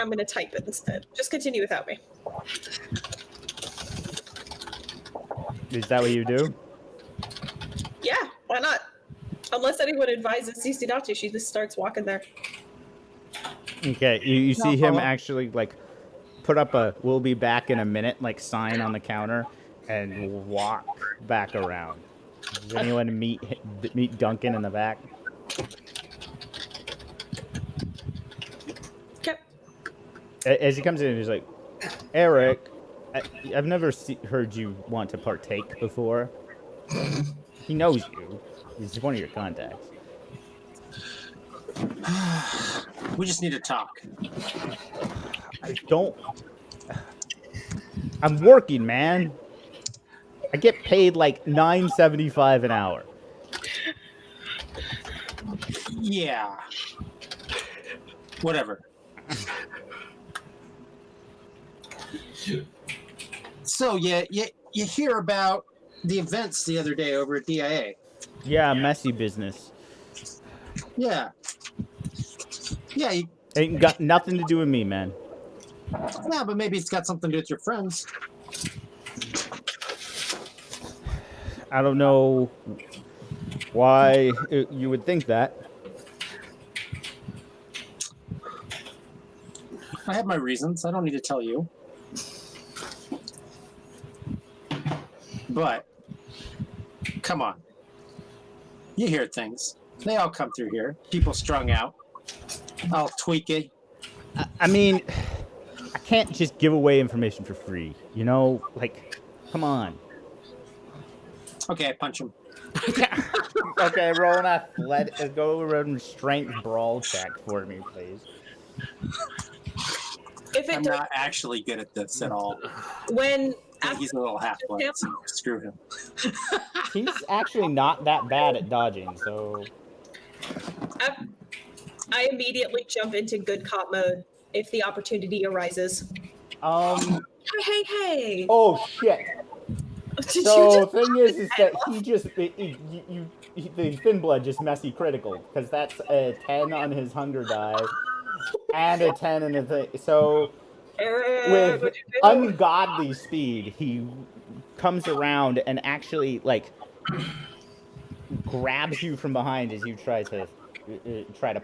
I'm gonna type it instead. Just continue without me. Is that what you do? Yeah, why not? Unless anyone advises Cece not to, she just starts walking there. Okay, you see him actually like put up a "we'll be back in a minute" like sign on the counter and walk back around. Does anyone meet Duncan in the back? Okay. As he comes in, he's like, "Eric, I've never heard you want to partake before." He knows you. He's one of your contacts. We just need to talk. I'm working, man. I get paid like $9.75 an hour. Yeah. Whatever. So you hear about the events the other day over at DIA? Yeah, messy business. Yeah. Yeah. Ain't got nothing to do with me, man. Yeah, but maybe it's got something to do with your friends. I don't know why you would think that. I have my reasons. I don't need to tell you. But, come on. You hear things. They all come through here. People strung out. I'll tweak it. I mean, I can't just give away information for free. You know, like, come on. Okay, I punch him. Okay, roll an athletic. Go around and strength brawl check for me, please. If it I'm does, not actually good at this at all. when He's a little half-blood, so screw him. He's actually not that bad at dodging, so... I immediately jump into good cop mode if the opportunity arises. Hey. Oh, shit. So the thing is that he just... the thin blood just messy critical, because that's a 10 on his hunger die, and a 10 in the thing. So... with ungodly speed, he comes around and actually, like, grabs you from behind as you try to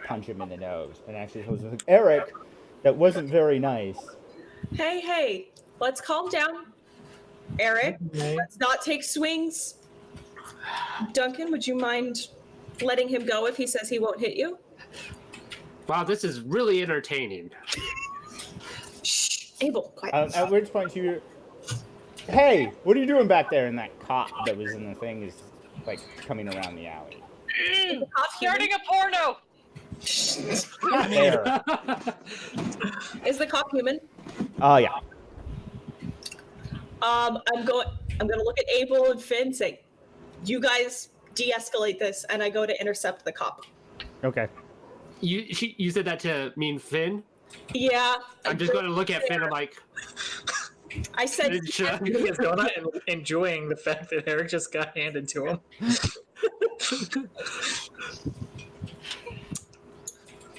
punch him in the nose. And actually goes like, "Eric, that wasn't very nice." Hey, let's calm down. Eric, let's not take swings. Duncan, would you mind letting him go if he says he won't hit you? Wow, this is really entertaining. Abel, quiet. At which point you, "Hey, what are you doing back there?" And that cop that was in the thing is like coming around the alley. Starting a porno. Not there. Is the cop human? Oh yeah. I'm gonna look at Abel and Finn and say, "You guys de-escalate this," and I go to intercept the cop. Okay. You said that to mean Finn? Yeah. I'm just going to look at Finn. I'm like, I said, Eating his donut and enjoying the fact that Eric just got handed to him.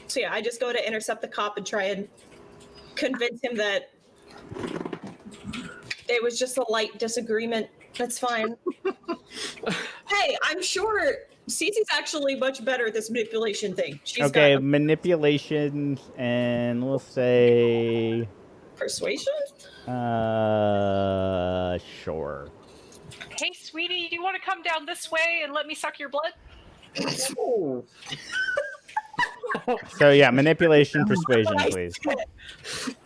So yeah, I just go to intercept the cop and try and convince him that it was just a light disagreement. That's fine. Hey, I'm sure Cece's actually much better at this manipulation thing. She's Okay, got manipulation, and we'll say persuasion. Sure. Hey, sweetie, do you want to come down this way and let me suck your blood? Oh, So yeah, manipulation, persuasion, Nice. please.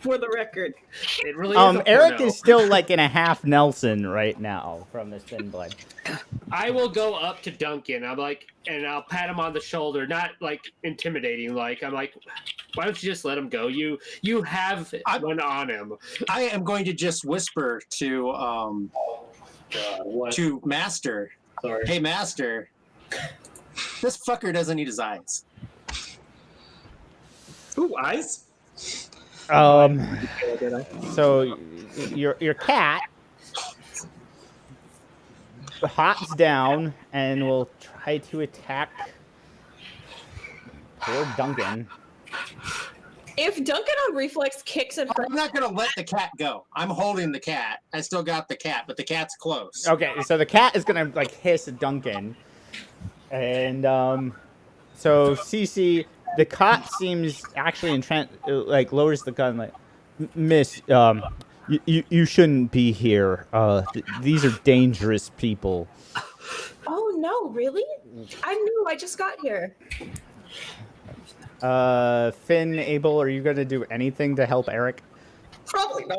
For the record. It really is a Eric porno. is still like in a half Nelson right now from the thin blood. I will go up to Duncan. I'm like, and I'll pat him on the shoulder, not like intimidating. Like I'm like, why don't you just let him go? You have one on him. I am going to just whisper to What? to Master. Sorry. Hey, Master. This fucker doesn't need his eyes. ooh, eyes. So your cat hops down and will try to attack poor Duncan. If Duncan on reflex kicks and I'm not going to let the cat go. I'm holding the cat. I still got the cat, but the cat's close. Okay, so the cat is gonna like hiss at Duncan, and so Cece, the cop seems actually like lowers the gun like, Miss, you shouldn't be here. These are dangerous people. Oh no, really? I'm new. I just got here. Finn, Abel, are you gonna do anything to help Eric? Probably not.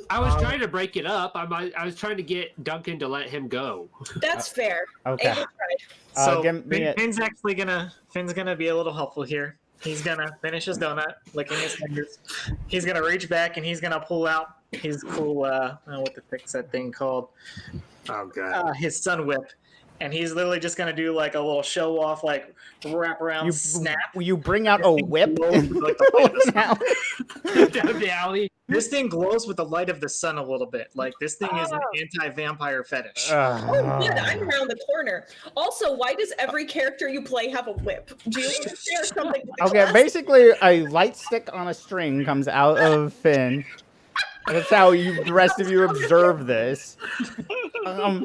I was trying to break it up. I was trying to get Duncan to let him go. That's fair. Okay. Abel tried. So give me a- Finn's actually Finn's gonna be a little helpful here. He's gonna finish his donut, licking his fingers. He's gonna reach back and he's gonna pull out his cool what the frick's that thing called? Oh god. His sun whip. And he's literally just gonna do like a little show off, like wrap around snap. You bring out a whip. Glows with, like, the light of the sun. Down the alley. This thing glows with the light of the sun a little bit. Like this thing is an anti-vampire fetish. Oh, good. I'm around the corner. Also, why does every character you play have a whip? Do you share something? With the Okay, class? basically a light stick on a string comes out of Finn. That's how the rest of you observe this. I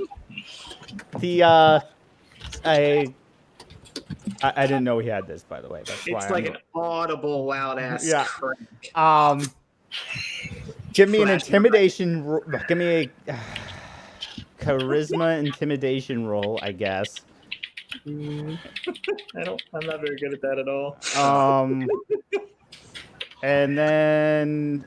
didn't know he had this, by the way. That's why It's like an audible, loud ass Yeah. crank. Give me an Flash. intimidation. Give me a charisma intimidation roll, I guess. I'm not very good at that at all. And then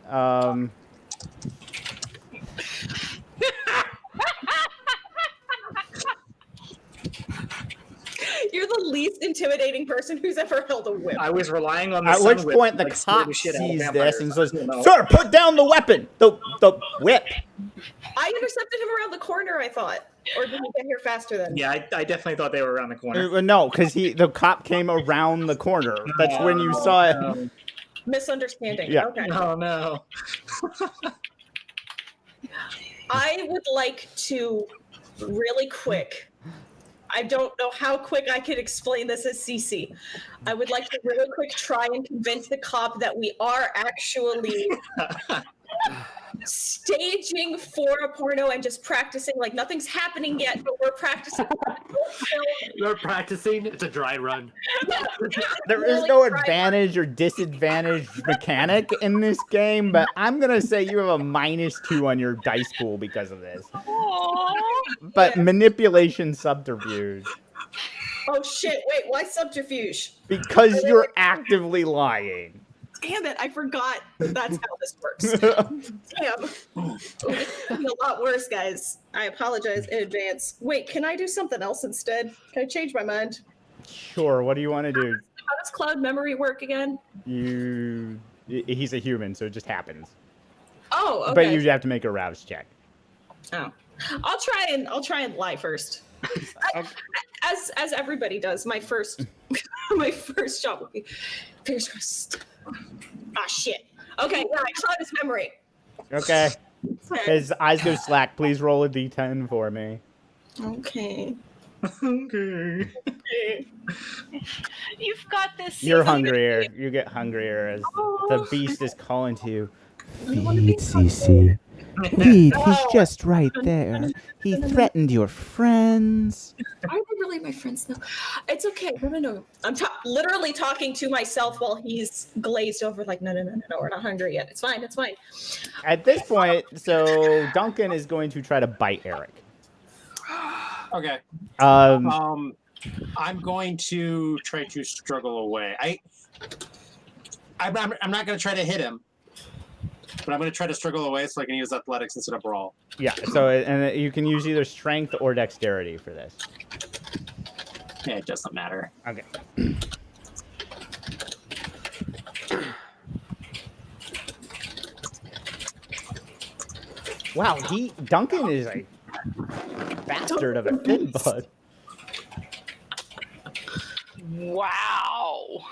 You're the least intimidating person who's ever held a whip. I was relying on the at sun which whip point to, the like, scare cop shit out of sees vampires. this and says, You know? "Sir, put down the weapon, the whip." I intercepted him around the corner, I thought. Or did he get here faster than? Yeah, I definitely thought they were around the corner. No, because the cop came around the corner. That's when you saw it. No. Misunderstanding. Yeah. Okay. Oh no. I would like to really quick. I don't know how quick I could explain this as CC. I would like to really quick try and convince the cop that we are actually staging for a porno and just practicing. Like nothing's happening yet, but we're practicing. You're practicing. It's a dry run. There is no advantage or disadvantage mechanic in this game, but I'm gonna say you have a -2 on your dice pool because of this. But Yeah. manipulation subterfuge. Oh shit! Wait, why subterfuge? Because you're actively lying. Damn it! I forgot that that's how this works. Damn. Oh, this is gonna be a lot worse, guys. I apologize in advance. Wait, can I do something else instead? Can I change my mind? Sure, what do you want to do? How does cloud memory work again? He's a human, so it just happens. Oh, okay. But you have to make a rouse check. Oh, I'll try and lie first. As everybody does. My first shot will be fingers crossed. Ah shit. Okay, yeah, I saw his memory. Okay. His eyes go slack. Please roll a d10 for me. Okay. Okay. You've got this. You're Cece. hungrier. You get hungrier as the beast is calling to you. I wanna be Feed, Cece. Leave. He's just right there. He threatened your friends. Are they really my friends, though? It's okay. No. I'm literally talking to myself while he's glazed over, like, no, we're not hungry yet. It's fine. At this point, so Duncan is going to try to bite Eric. Okay. Um, I'm going to try to struggle away. I'm not going to try to hit him, but I'm going to try to struggle away so I can use athletics instead of brawl. Yeah. So and you can use either strength or dexterity for this. Yeah, it doesn't matter. Okay. Wow, Duncan is a bastard of a thin bud. Wow.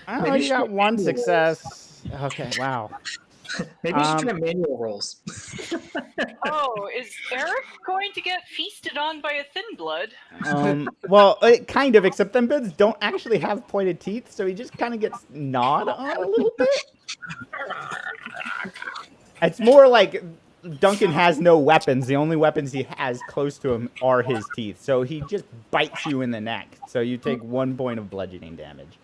Oh, you got one success. Okay, wow. Maybe you should try manual rolls. Oh, is Eric going to get feasted on by a thin blood? Well, kind of, except them birds don't actually have pointed teeth, so he just kind of gets gnawed on a little bit. It's more like Duncan has no weapons. The only weapons he has close to him are his teeth. So he just bites you in the neck. So you take 1 point of bludgeoning damage.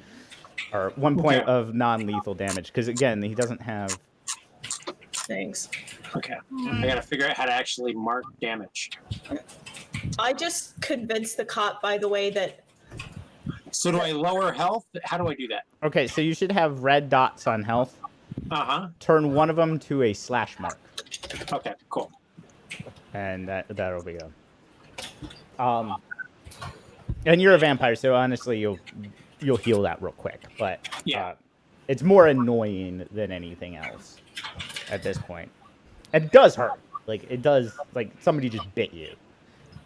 Or 1 point of non-lethal damage. Because, again, he doesn't have... Thanks. Okay. I gotta figure out how to actually mark damage. I just convinced the cop, by the way, that... So do I lower health? How do I do that? Okay, so you should have red dots on health. Uh-huh. Turn one of them to a slash mark. Okay, cool. And that'll be good. And you're a vampire, so honestly, you'll heal that real quick. But yeah, it's more annoying than anything else at this point. It does hurt. Like it does. Like somebody just bit you.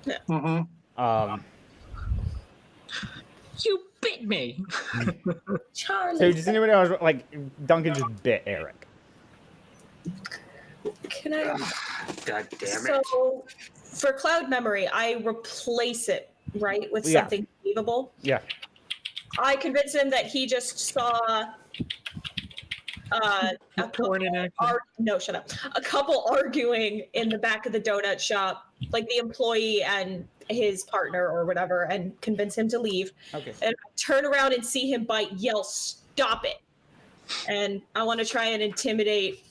Yeah. Mm-hmm. You bit me. Charlie. So does anybody else like Duncan just bit Eric? Can I? God damn it. So for cloud memory, I replace it, right, with something believable. Yeah. I convinced him that he just saw a couple arguing in the back of the donut shop, like the employee and his partner or whatever, and convince him to leave. Okay. And I turn around and see him yell, "Stop it!" And I want to try and intimidate.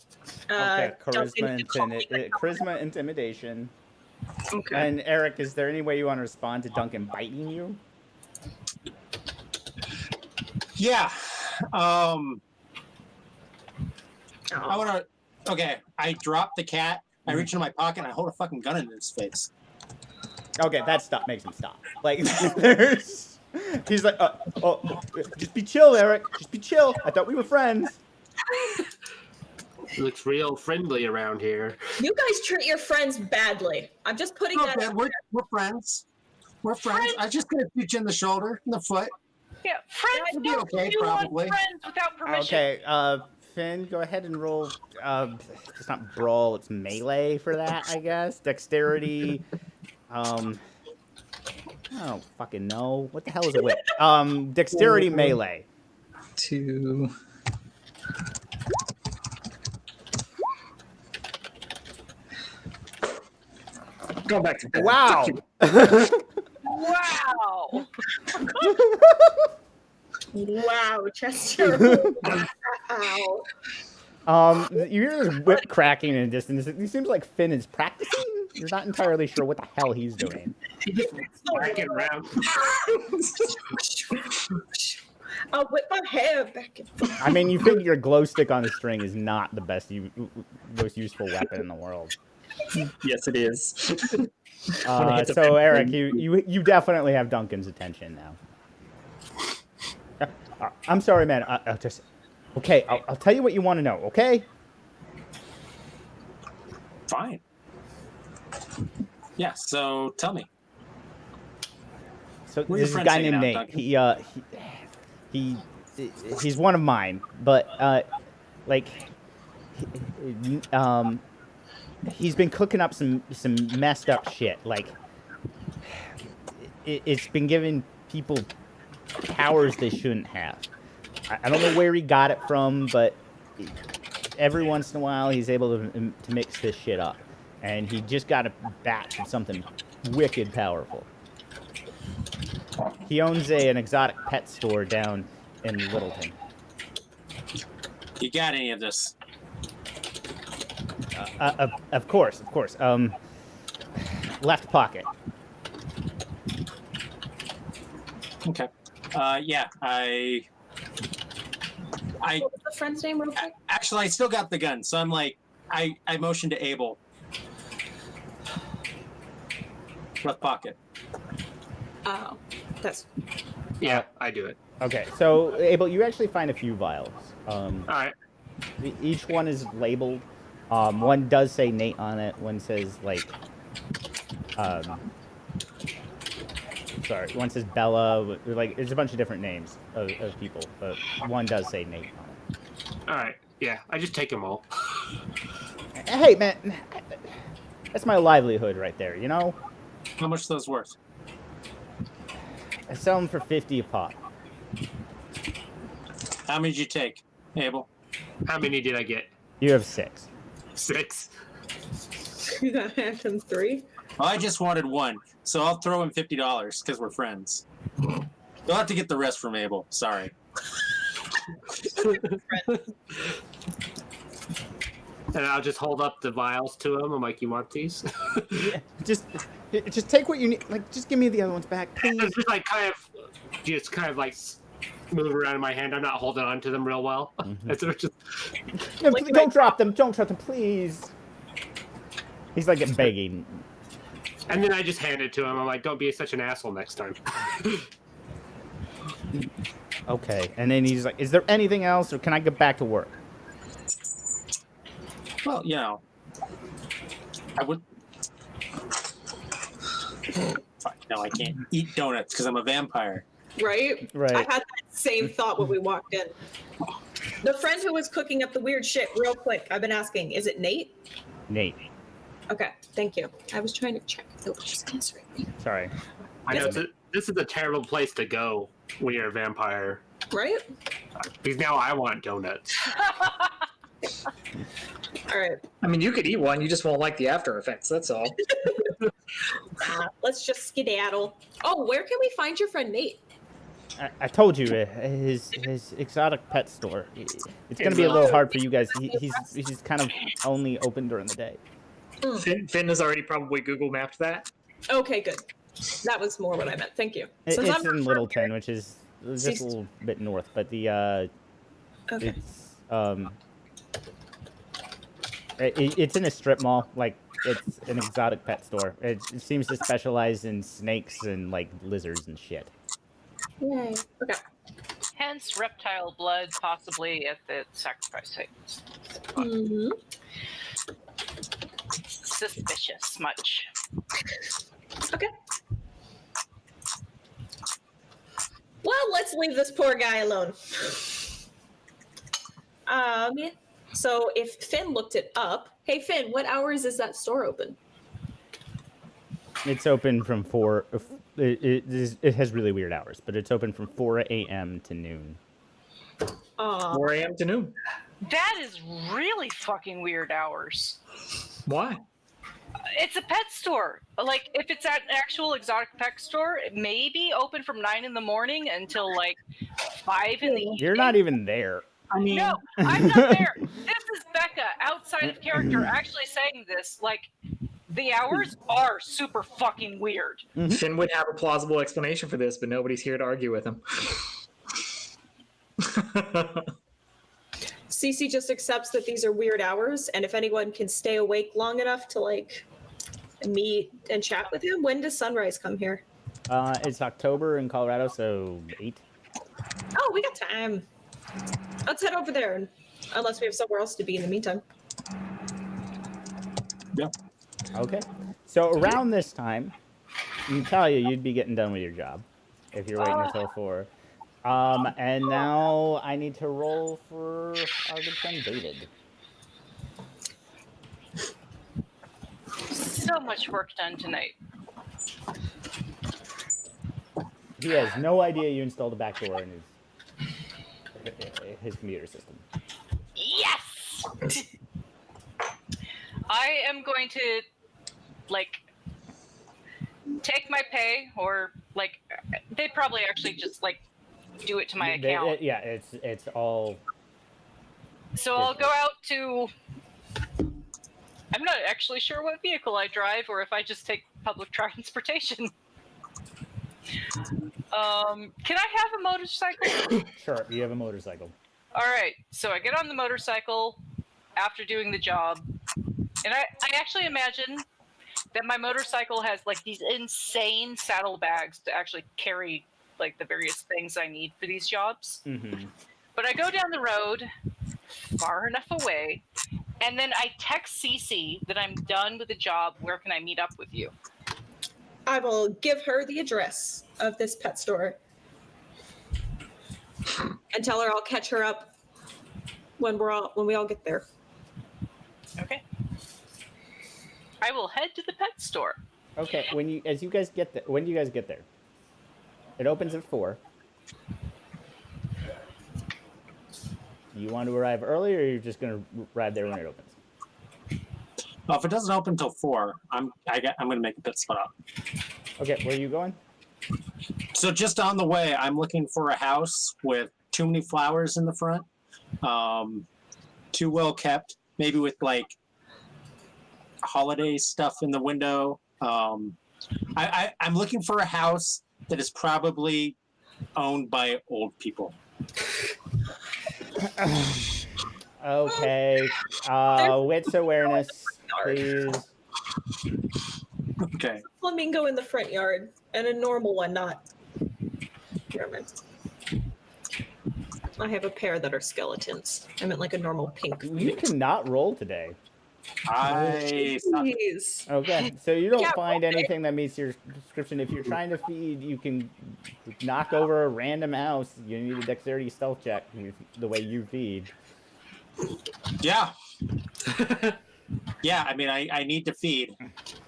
Okay, charisma, intimidation. Okay. And Eric, is there any way you want to respond to Duncan biting you? Yeah. I want to. Okay, I drop the cat. I reach into my pocket and I hold a fucking gun in his face. Okay, that stuff makes him stop. Like, there's. He's like, just be chill, Eric. Just be chill. I thought we were friends. Looks real friendly around here. You guys treat your friends badly. I'm just putting that out there. We're friends. We're friends. I just gonna shoot you in the shoulder, in the foot. Yeah, friends That'd be don't okay, do probably. on friends without permission. Okay, Finn, go ahead and roll. It's not brawl, it's melee for that, I guess. Dexterity. I don't fucking know. What the hell is a whip? Dexterity melee. 2. Go back to bed. Wow. Wow. Wow, Chester. Wow. You hear this whip cracking in the distance. It seems like Finn is practicing. You're not entirely sure what the hell he's doing. Whacking around. I'll whip my hair back and forth. I mean, you figure your glow stick on a string is not the most useful weapon in the world. Yes, it is. So Eric, you definitely have Duncan's attention now. I'm sorry, man. I'll tell you what you want to know, okay? Fine. Yeah. So tell me. So Where this is your a guy friends named hanging out, Nate. He's one of mine, but he's been cooking up some messed up shit. Like it's been giving people powers they shouldn't have. I don't know where he got it from, but every once in a while he's able to mix this shit up, and he just got a batch of something wicked powerful. He owns an exotic pet store down in Littleton. You got any of this? Of course. Left pocket. Okay. Yeah, I What was the friend's name, real quick? actually I still got the gun, so I'm like, I motioned to Abel. Left pocket. Oh, that's Yeah, I do it. Okay, so Abel, you actually find a few vials. All right. Each one is labeled. One does say Nate on it. One says like, sorry, one says Bella. Like, there's a bunch of different names of people, but one does say Nate on it. All right. Yeah, I just take them all. Hey, man, that's my livelihood right there. You know, How much are those worth? I sell them for 50 a pop. How many did you take, Abel? How many did I get? You have 6. 6. you got him 3. Well, I just wanted one, so I'll throw him $50 because we're friends. You'll have to get the rest from Abel. Sorry. And I'll just hold up the vials to him. I'm like, you want these? Yeah, just take what you need. Like, just give me the other ones back, please. It's just like kind of like move around in my hand. I'm not holding on to them real well. It's just No, don't drop them. Don't drop them, please. He's like begging. and then I just hand it to him. I'm like, don't be such an asshole next time. Okay, and then he's like, "Is there anything else, or can I get back to work?" Well, you know, I would. Fuck, no, I can't eat donuts because I'm a vampire. Right? Right. I had that same thought when we walked in. The friend who was cooking up the weird shit, real quick, I've been asking, is it Nate? Nate. Okay, thank you. I was trying to check if nobody's answering me. Sorry. I know this is a terrible place to go when you're a vampire. Right? Because now I want donuts. All right. I mean, you could eat one. You just won't like the after effects. That's all. Let's just skedaddle. Oh, where can we find your friend Nate? I told you, his exotic pet store. It's gonna be a little hard for you guys. He's kind of only open during the day. Finn has already probably Google mapped that. Okay, good. That was more what I meant. Thank you. It's Since I'm in from Littleton, here- which is just a little bit north, but the Okay. it's in a strip mall. Like, it's an exotic pet store. It seems to specialize in snakes and like lizards and shit. Yay. Okay. Hence, reptile blood possibly at the sacrifice site. Mm-hmm. Suspicious much. Okay. Well, let's leave this poor guy alone. So if Finn looked it up, hey Finn, what hours is that store open? It's open from 4. It has really weird hours, but it's open from 4 a.m. to noon. 4 a.m. to noon. That is really fucking weird hours. Why? It's a pet store. Like, if it's an actual exotic pet store, it may be open from 9 in the morning until like 5 in the evening. You're not even there. I mean, No, I'm not there. This is Becca, outside of character, actually saying this. Like, the hours are super fucking weird. Finn would have a plausible explanation for this, but nobody's here to argue with him. Cece just accepts that these are weird hours, and if anyone can stay awake long enough to like meet and chat with him, when does sunrise come here? It's October in Colorado, so 8. Oh, we got time. Let's head over there, unless we have somewhere else to be in the meantime. yeah. Okay. So around this time, Natalia, you'd be getting done with your job if you're waiting until 4. And now I need to roll for our good friend David. So much work done tonight. He has no idea you installed a backdoor in his computer system. Yes! I am going to take my pay, or they'd probably actually just do it to my account. Yeah, it's all. So I'll go out to. I'm not actually sure what vehicle I drive, or if I just take public transportation. Can I have a motorcycle? Sure, you have a motorcycle. All right, so I get on the motorcycle after doing the job, and I actually imagine that my motorcycle has these insane saddlebags to actually carry the various things I need for these jobs. Mm-hmm. But I go down the road far enough away, and then I text Cece that I'm done with the job. Where can I meet up with you? I will give her the address of this pet store and tell her I'll catch her up when we all get there. Okay. I will head to the pet store. Okay, when do you guys get there? It opens at 4. You want to arrive early, or you're just gonna ride there when it opens? Well, if it doesn't open until 4, I'm gonna make a pit stop. Okay, where are you going? So just on the way, I'm looking for a house with too many flowers in the front, too well kept, maybe with holiday stuff in the window. I'm looking for a house that is probably owned by old people. Okay. Wits awareness, please. Okay. Flamingo in the front yard, and a normal one, not German. I have a pair that are skeletons. I meant a normal pink. You cannot roll today. Jeez. Okay, so you don't Yeah, find okay. anything that meets your description. If you're trying to feed, you can knock over a random house. You need a dexterity stealth check with the way you feed. Yeah. Yeah, I mean, I need to feed.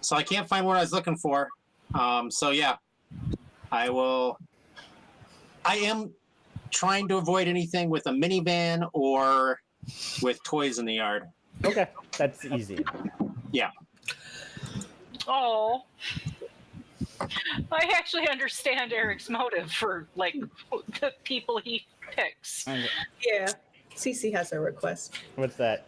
So I can't find what I was looking for. So yeah, I am trying to avoid anything with a minivan or with toys in the yard. Okay, that's easy. Yeah. Oh. I actually understand Eric's motive for the people he picks. Okay. Yeah. Cece has a request. What's that?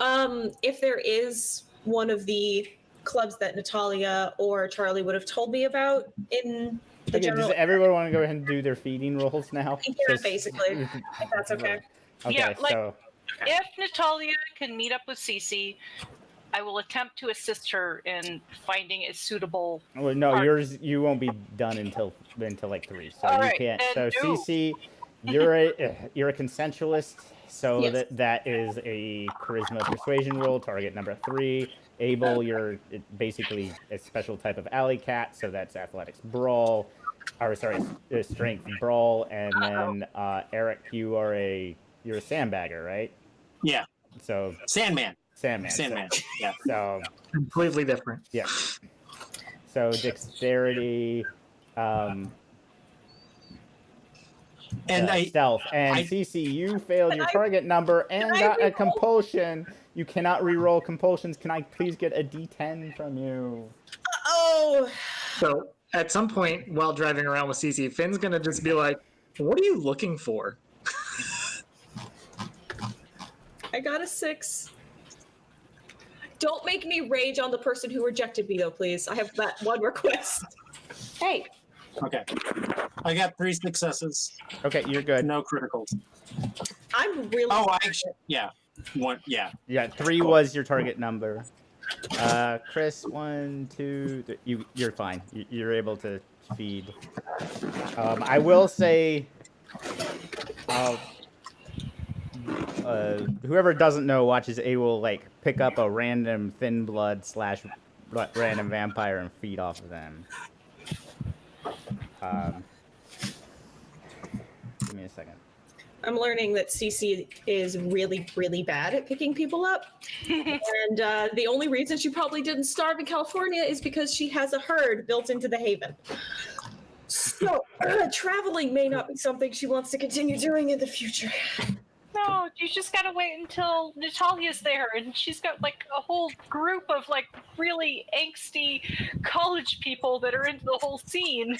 If there is one of the clubs that Natalia or Charlie would have told me about in the Okay, general does everyone want to go ahead and do their feeding rolls now? Yeah, basically, if that's okay. Okay, Yeah, so if Natalia can meet up with Cece, I will attempt to assist her in finding a suitable. well, no, partner. you won't be done until 3, so All you right, can't. then So do. Cece, you're a consensualist, so Yes. that is a charisma persuasion roll, target number 3. Abel, you're basically a special type of alley cat, so that's athletics brawl, strength brawl, and then Eric, you're a sandbagger, right? Yeah. So Sandman. Sandman. Yeah. So Completely different. yeah. So dexterity, And stealth, and Cece, you failed your target number and got a compulsion. You cannot re-roll compulsions. Can I please get a D10 from you? Oh, So at some point while driving around with Cece, Finn's gonna just be like, "What are you looking for?" I got a 6. Don't make me rage on the person who rejected me, though, please. I have that one request. Hey. Okay. I got 3 successes. Okay, you're good. No criticals. I'm really. Oh, yeah. 1, yeah. Yeah, 3 was your target number. Chris, 1, 2, 3. You're fine. You're able to feed. I will say, whoever doesn't know watches A will pick up a random thin blood / random vampire and feed off of them. Give me a second. I'm learning that Cece is really, really bad at picking people up. And the only reason she probably didn't starve in California is because she has a herd built into the haven. So traveling may not be something she wants to continue doing in the future. No, you just gotta wait until Natalia's there, and she's got like a whole group of like really angsty college people that are into the whole scene.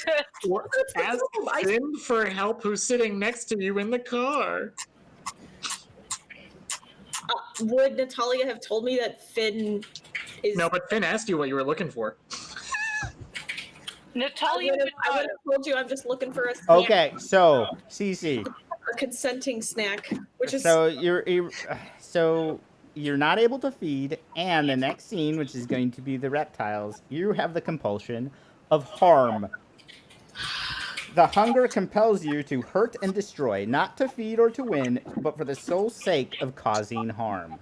Or ask Finn for help who's sitting next to you in the car. Would Natalia have told me that Finn is... No, but Finn asked you what you were looking for. Natalia I would have told you I'm just looking for a snack. Okay, so Cece. A consenting snack, which is... So you're not able to feed, and the next scene, which is going to be the reptiles, you have the compulsion of harm. The hunger compels you to hurt and destroy, not to feed or to win, but for the sole sake of causing harm.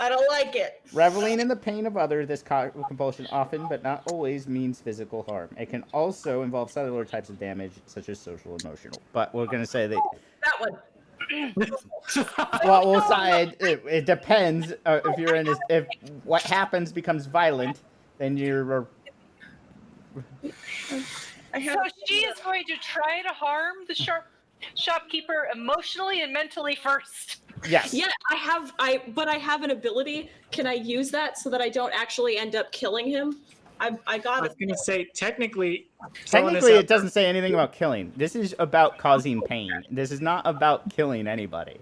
I don't like it. Reveling in the pain of others, this compulsion often, but not always, means physical harm. It can also involve cellular types of damage, such as social emotional. But we're going to say that... That one. Well, we'll say it depends. If you're in if what happens becomes violent, then you're... So she is going to try to harm the shopkeeper emotionally and mentally first. Yes. Yeah, but I have an ability. Can I use that so that I don't actually end up killing him? I got I was going to say, technically, it doesn't say anything about killing. This is about causing pain. This is not about killing anybody.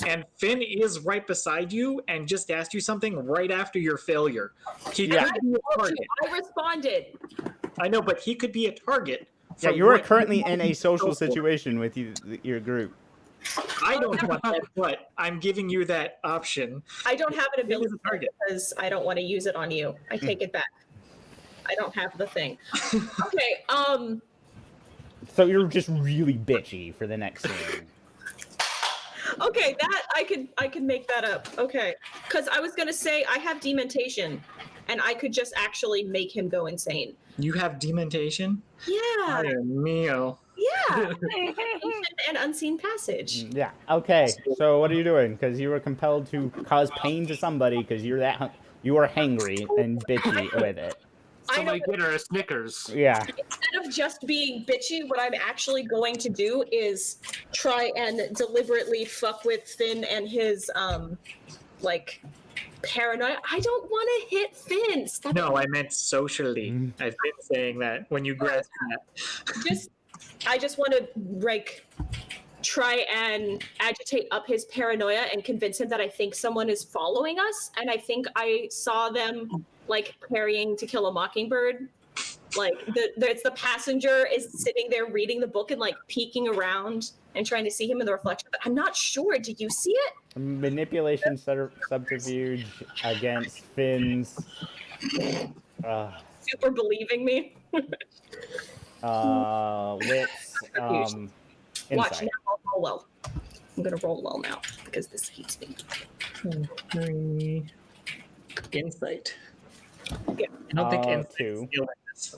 And Finn is right beside you and just asked you something right after your failure. He could be a target. I responded. I know, but he could be a target. Yeah, you are currently in a social situation with your group. I don't want that, but I'm giving you that option. I don't have an ability because I don't want to use it on you. I take it back. I don't have the thing. Okay, So you're just really bitchy for the next scene. Okay, that I could make that up. Okay, because I was gonna say I have dementation, and I could just actually make him go insane. You have dementation? Yeah. Ay, mio. Yeah. And unseen passage. Yeah. Okay. So what are you doing? Because you were compelled to cause pain to somebody because you are hangry and bitchy with it. Somebody get her a Snickers. Yeah. Instead of just being bitchy, what I'm actually going to do is try and deliberately fuck with Finn and his like paranoia. I don't want to hit Finn. Stop. No, I meant socially. I've been saying that when you grasp that. I just want to like try and agitate up his paranoia and convince him that I think someone is following us, and I think I saw them like preparing to kill a mockingbird. Like it's the passenger is sitting there reading the book and like peeking around and trying to see him in the reflection. But I'm not sure. Did you see it? Manipulation subterfuge against Finn's. Super believing me. Wits. Watch Insight. now. I'll roll well. I'm gonna roll well now because this heats me. Insight. Yeah. I don't think insight two. is a skill in this.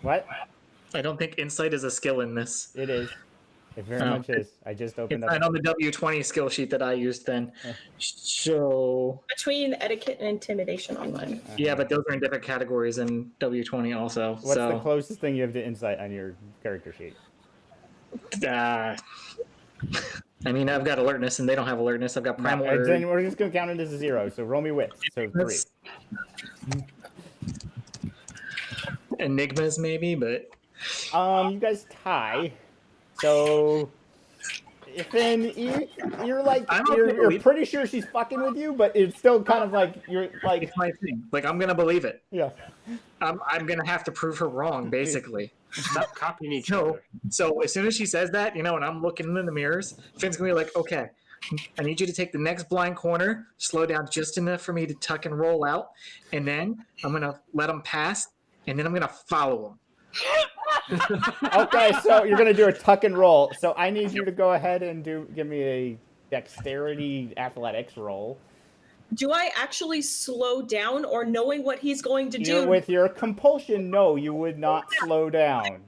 What? I don't think insight is a skill in this. It is. It very much is. I just opened It's up. not on the W20 skill sheet that I used then. So Between etiquette and intimidation on mine. yeah, but those are in different categories in W20 also. What's so the closest thing you have to insight on your character sheet? I mean, I've got alertness, and they don't have alertness. I've got primal. Then we're just gonna count it as a 0. So roll me wits. So 3. Enigmas, maybe, but You guys tie. So, Finn, you're like you're pretty sure she's fucking with you, but it's still kind of like you're like it's my thing. Like I'm gonna believe it. Yeah. I'm gonna have to prove her wrong, basically. Stop copying each So, other. so as soon as she says that, and I'm looking in the mirrors, Finn's gonna be like, okay, I need you to take the next blind corner, slow down just enough for me to tuck and roll out, and then I'm gonna let him pass, and then I'm gonna follow him. Okay, so you're gonna do a tuck and roll. So I need you to go ahead and give me a dexterity athletics roll. Do I actually slow down, or knowing what he's going to do? With your compulsion, no, you would not slow down.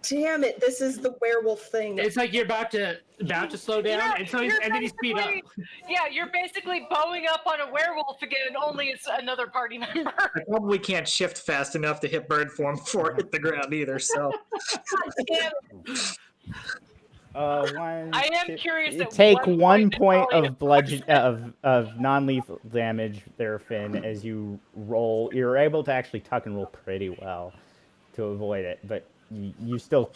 Damn it! This is the werewolf thing. It's like you're about to slow down, and then you speed up. Yeah, you're basically bowing up on a werewolf again, only it's another party member. I probably can't shift fast enough to hit bird form before I hit the ground either. So, God damn it. I am curious. You At take what one point point Natalia of bludgeon of non-lethal damage there, Finn, as you roll. You're able to actually tuck and roll pretty well to avoid it, but you still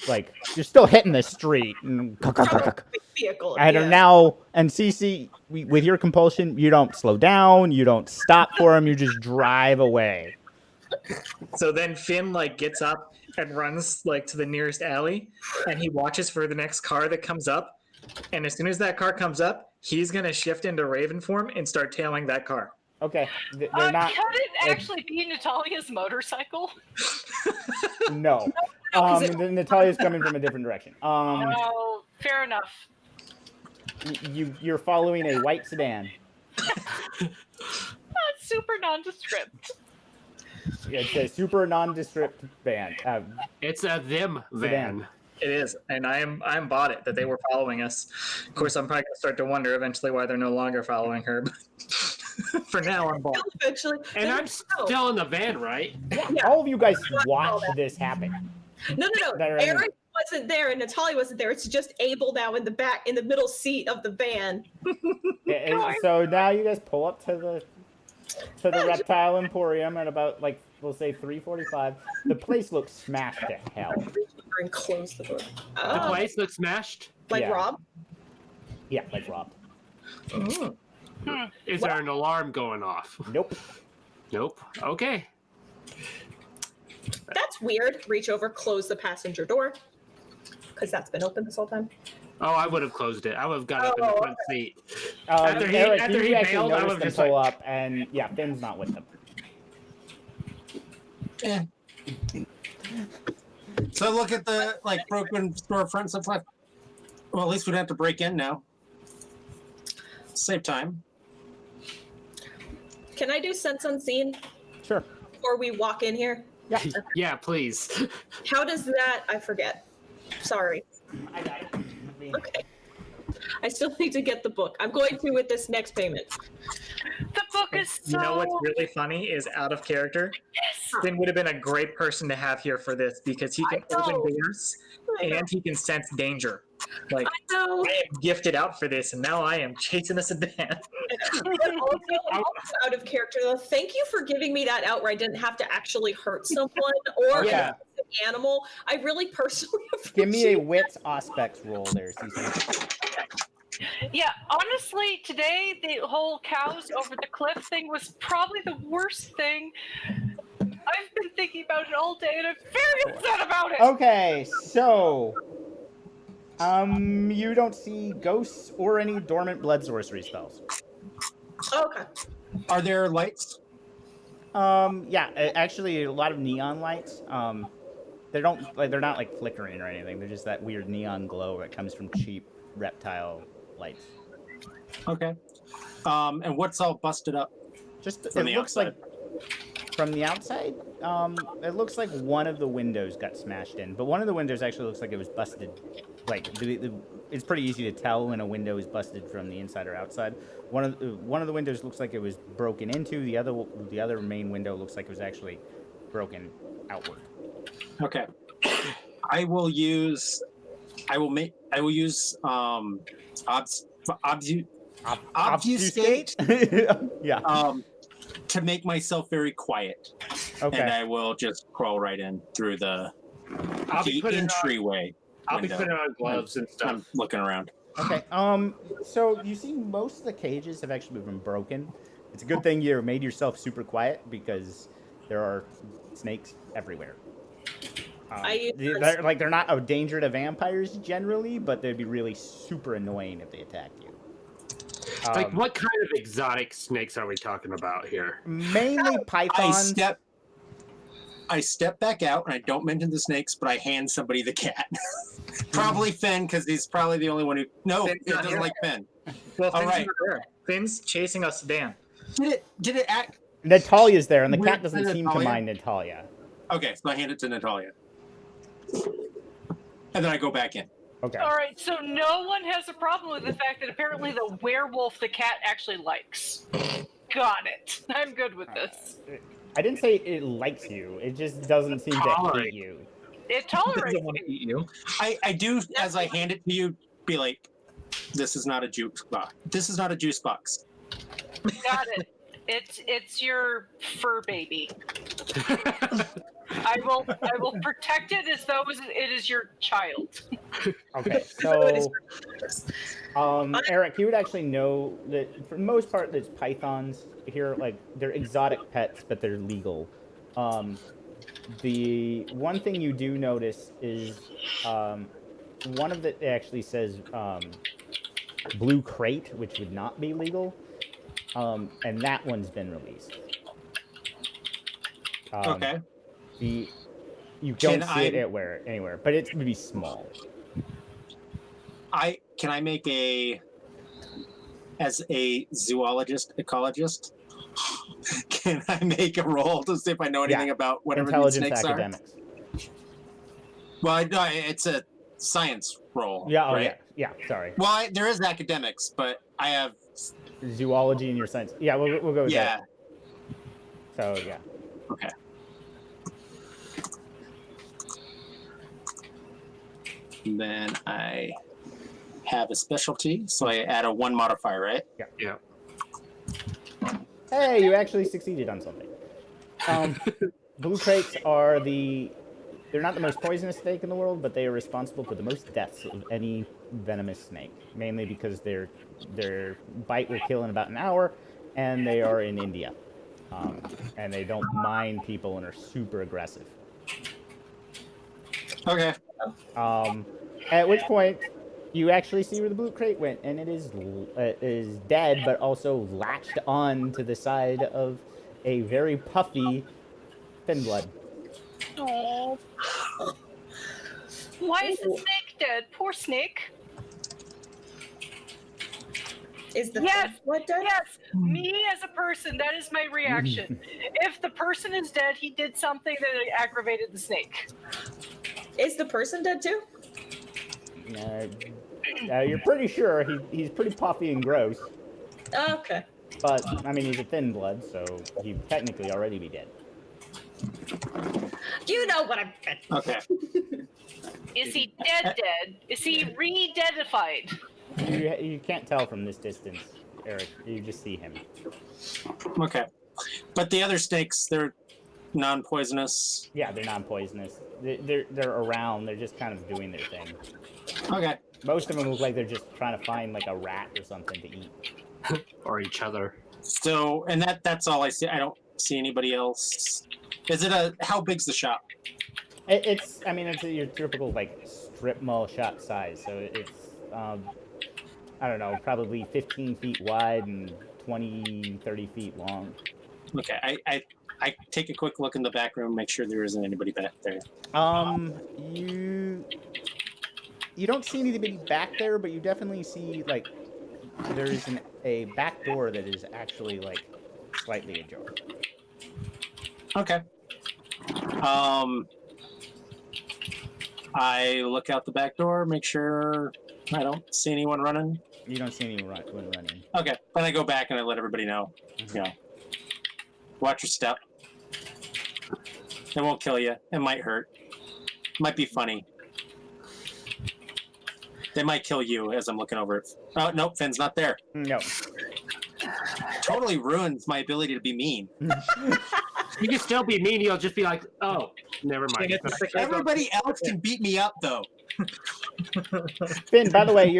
you're still hitting the street and Vehicle. and are now and CC with your compulsion. You don't slow down. You don't stop for him. You just drive away. So then Finn gets up and runs to the nearest alley, and he watches for the next car that comes up. And as soon as that car comes up, he's gonna shift into Raven form and start tailing that car. Okay, they're not. Could it actually be Natalia's motorcycle? No. Natalia's coming from a different direction. No, fair enough. You're following a white sedan. That's super nondescript. It's a super nondescript van. It's a them van. It is, and I'm bought it that they were following us. Of course, I'm probably gonna start to wonder eventually why they're no longer following her. But for now, I'm bought. Eventually, And I'm still in the van, right? Yeah. All of you guys watched this happen. No. Eric wasn't there and Natalia wasn't there. It's just Abel now in the middle seat of the van. So now you guys pull up to the Reptile Emporium at about we'll say 3:45. The place looks smashed to hell. And close the door. The place looks smashed. Yeah. Rob? Yeah, robbed. Is there an alarm going off? Nope. Okay. That's weird. Reach over, close the passenger door. Because that's been open this whole time. Oh, I would have closed it. I would have got up in the front seat. Eric, after you he actually bailed, I noticed would them have just pull up, and Finn's not with them. So I look at the broken storefronts and like, well, at least we don't have to break in now. Save time. Can I do sense unseen Sure. before we walk in here? Yeah. Yeah, please. How does that? I forget. Sorry. I got it. Okay. I still need to get the book. I'm going to with this next payment. The book is so... You know what's really funny is out of character. Yes. Finn would have been a great person to have here for this because he can open doors and he can sense danger. I know. I am gifted out for this, and now I am chasing a sedan. Also out of character, though. Thank you for giving me that out where I didn't have to actually hurt someone or Yeah. an animal. I really personally Give me a appreciate wits aspects roll there, Cece. Yeah, honestly, today the whole cows over the cliff thing was probably the worst thing. I've been thinking about it all day, and I'm very upset about it. Okay, so you don't see ghosts or any dormant blood sorcery spells. Okay. Are there lights? Actually a lot of neon lights. They're not flickering or anything. They're just that weird neon glow that comes from cheap reptile lights. Okay. And what's all busted up? Just From it the looks outside. from the outside, it looks like one of the windows got smashed in, but one of the windows actually looks like it was busted. It's pretty easy to tell when a window is busted from the inside or outside. One of the windows looks like it was broken into. The other main window looks like it was actually broken outward. Okay. I will use obfuscate Yeah. to make myself very quiet. Okay. And I will just crawl right in through the entryway. I'll be putting on gloves and stuff. I'm looking around. Okay. So you see most of the cages have actually been broken. It's a good thing you made yourself super quiet because there are snakes everywhere. They're not a danger to vampires generally, but they'd be really super annoying if they attacked you. What kind of exotic snakes are we talking about here? Mainly pythons. I step back out, and I don't mention the snakes, but I hand somebody the cat. Probably Finn, because he's probably the only one who... No, it doesn't like Finn. Well, All Finn's right. not there. Finn's chasing a sedan. Did it act... Natalia's there, and the Where's cat doesn't seem to Natalia? mind Natalia. Okay, so I hand it to Natalia. And then I go back in. Okay. All right, so no one has a problem with the fact that apparently the werewolf the cat actually likes. Got it. I'm good with this. I didn't say it likes you. It just doesn't seem to hate you. It Doesn't tolerates want to me. eat you. I do, as I hand it to you, be like, "This is not a juice box. This is not a juice box." Got it. It's your fur baby. I will protect it as though it is your child. Okay, so Eric, you would actually know that for the most part, there's pythons here. Like they're exotic pets, but they're legal. The one thing you do notice is one of it actually says blue crate, which would not be legal, and that one's been released. Okay. You don't see it anywhere, but it's going to be small. Can I make as a zoologist, ecologist, can I make a roll to see if I know anything about whatever these snakes academics. are? Well, no, it's a science roll. Yeah, right? yeah. Sorry. Well, there is academics, but I have zoology in your science. Yeah, we'll go with that. So yeah. Okay. And then I have a specialty, so I add a 1 modifier, right? Yeah. Hey, you actually succeeded on something. Blue crates are they're not the most poisonous snake in the world, but they are responsible for the most deaths of any venomous snake, mainly because their bite will kill in about an hour, and they are in India. And they don't mind people and are super aggressive. Okay. At which point, you actually see where the blue crate went, and it is dead, but also latched on to the side of a very puffy fin blood. Oh. Why is the snake dead? Poor snake. Is the Yes, what dead? yes. Me as a person, that is my reaction. If the person is dead, he did something that aggravated the snake. Is the person dead too? You're pretty sure he's pretty puffy and gross. Okay. But I mean, he's a thin blood, so he'd technically already be dead. You know what I'm. Okay. Is he dead? Is he re-deadified? You can't tell from this distance, Eric. You just see him. Okay. But the other snakes, they're non-poisonous. Yeah, they're non-poisonous. They're around. They're just kind of doing their thing. Okay. Most of them look like they're just trying to find like a rat or something to eat. Or each other. So, and that's all I see. I don't see anybody else. Is it how big's the shop? It's your typical like strip mall shop size. So it's I don't know, probably 15 feet wide and 20, 30 feet long. Okay, I take a quick look in the back room, make sure there isn't anybody back there. You don't see anybody back there, but you definitely see like there's a back door that is actually like slightly ajar. Okay. I look out the back door, make sure I don't see anyone running. You don't see anyone running. Okay, then I go back and I let everybody know. You know, watch your step. It won't kill you. It might hurt. Might be funny. They might kill you as I'm looking over it. Oh, nope, Finn's not there. No. Totally ruins my ability to be mean. You can still be mean. You'll just be like, oh, never mind. Everybody else can beat me up, though. Finn, by the way,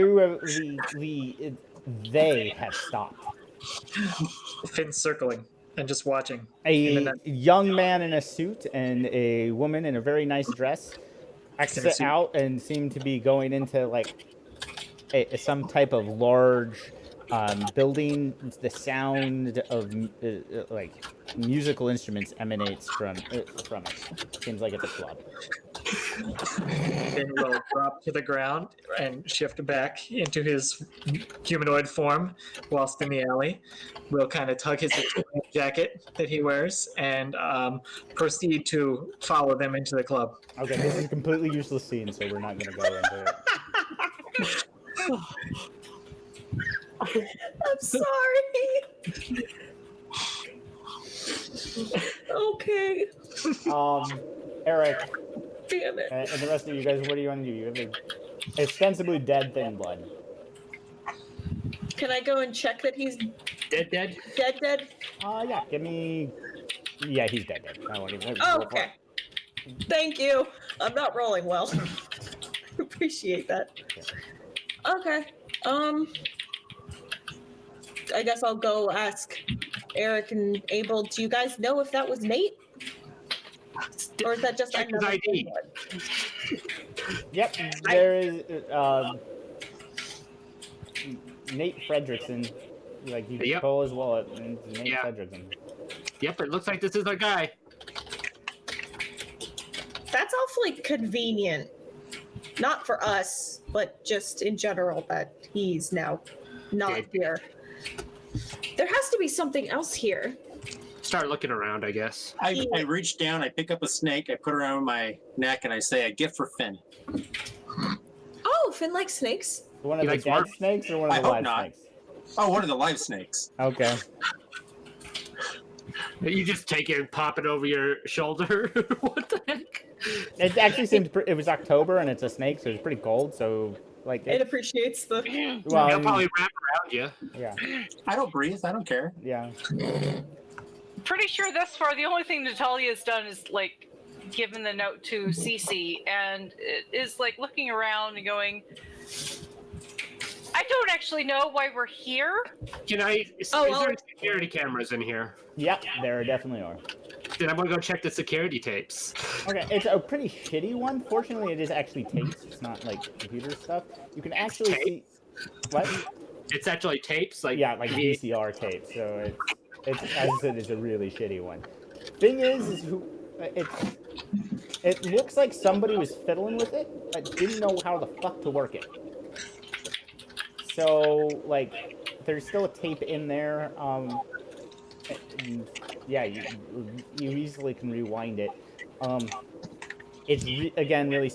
they have stopped. Finn's circling and just watching. A young man in a suit and a woman in a very nice dress exit out and seem to be going into like some type of large building. The sound of like musical instruments emanates from it. Seems like it's a club. Finn will drop to the ground and shift back into his humanoid form whilst in the alley. We'll kind of tug his jacket that he wears and proceed to follow them into the club. Okay, this is a completely useless scene, so we're not going to go into it. I'm sorry. Okay. Eric, Damn it. And the rest of you guys, what do you want to do? You have a ostensibly dead thin blood. Can I go and check that he's Dead. dead? Yeah, give me... Yeah, he's dead. I won't even... Oh, okay. Thank you. I'm not rolling well. Appreciate that. Okay. I guess I'll go ask Eric and Abel. Do you guys know if that was Nate? Or is that just Check his another ID. one? Yep, there is... Nate Fredrickson. Like, you Yep. pull his wallet, and it's Nate Yeah. Fredrickson. Yep, it looks like this is our guy. That's awfully convenient. Not for us, but just in general that he's now not Dead. here. There has to be something else here. Start looking around, I guess. I reach down, I pick up a snake, I put it around my neck, and I say, "A gift for Finn." Oh, Finn likes snakes. One of He the likes dead work. snakes or one of I the hope live not. snakes? Oh, one of the live snakes. Okay. You just take it and pop it over your shoulder. What the heck? It actually seemed... It was October, and it's a snake, so it's pretty cold, so... Like, It appreciates the. well, He'll probably wrap around you. yeah, I don't breathe, I don't care. yeah. Pretty sure thus far the only thing Natalia's done is like given the note to Cece and it is like looking around and going, I don't actually know why we're here. Can I? Is there security cameras in here? Yep, there definitely are. Then I'm gonna go check the security tapes. Okay, it's a pretty shitty one. Fortunately, it is actually tapes. It's not like computer stuff. You can actually see... What? It's actually tapes, like Yeah, like VCR tapes. So it's as I said, it's a really shitty one. Thing is it looks like somebody was fiddling with it, but didn't know how the fuck to work it. So like, there's still a tape in there. And, yeah, you easily can rewind it. It's again really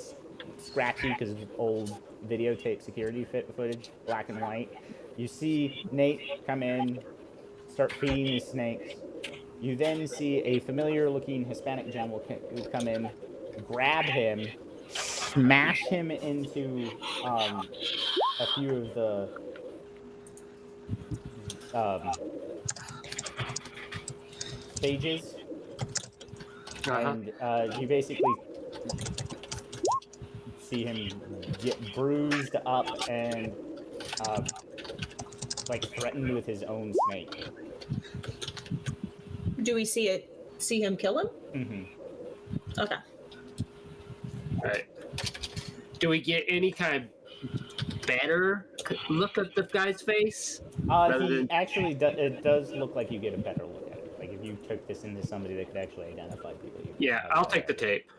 scratchy because of old videotape security footage, black and white. You see Nate come in, start feeding his snakes. You then see a familiar-looking Hispanic gentleman come in, grab him, smash him into a few of the stages, and you basically see him get bruised up and like threatened with his own snake. Do we see him kill him? Mm-hmm. Okay. Right. Do we get any kind of better look at the guy's face? Actually, it does look like you get a better look at it. Like if you took this into somebody that could actually identify people. Yeah, I'll take the tape.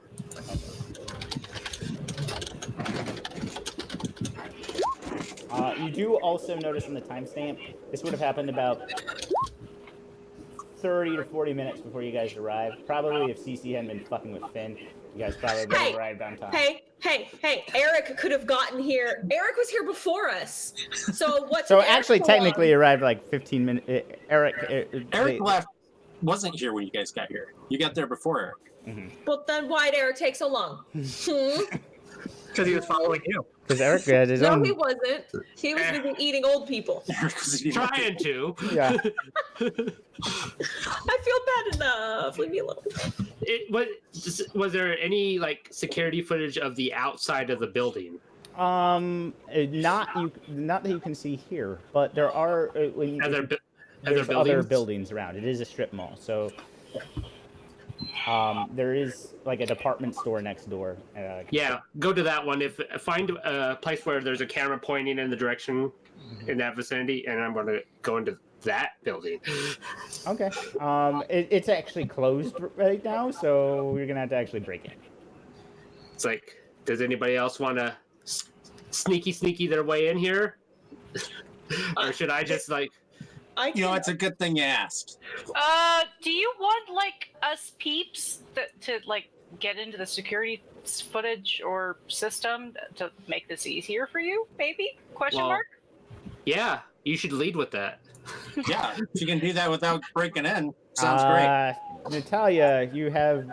You do also notice in the timestamp, this would have happened about 30 to 40 minutes before you guys arrived. Probably if CC hadn't been fucking with Finn, you guys probably would have arrived on time. Hey, Eric could have gotten here. Eric was here before us. So what's So actually, technically, arrived like 15 minutes. Eric left, wasn't here when you guys got here. You got there before Eric. Mm-hmm. But then why'd Eric take so long? Because he was following you. Because Eric had his own... No, he wasn't. He was busy eating old people. Trying to. Yeah. I feel bad enough. Leave me alone. Was there any like security footage of the outside of the building? Not that you can see here, but there are other buildings around. It is a strip mall, so there is like a department store next door. Yeah, go to that one. Find a place where there's a camera pointing in the direction in that vicinity, and I'm going to go into that building. Okay. It's actually closed right now, so you're gonna have to actually break in. It's like, does anybody else want to sneaky their way in here, or should I just like? It's a good thing you asked. Do you want like us peeps to like get into the security footage or system to make this easier for you? Maybe? Question mark? Yeah. You should lead with that. Yeah, if you can do that without breaking in, sounds great. Natalia, you have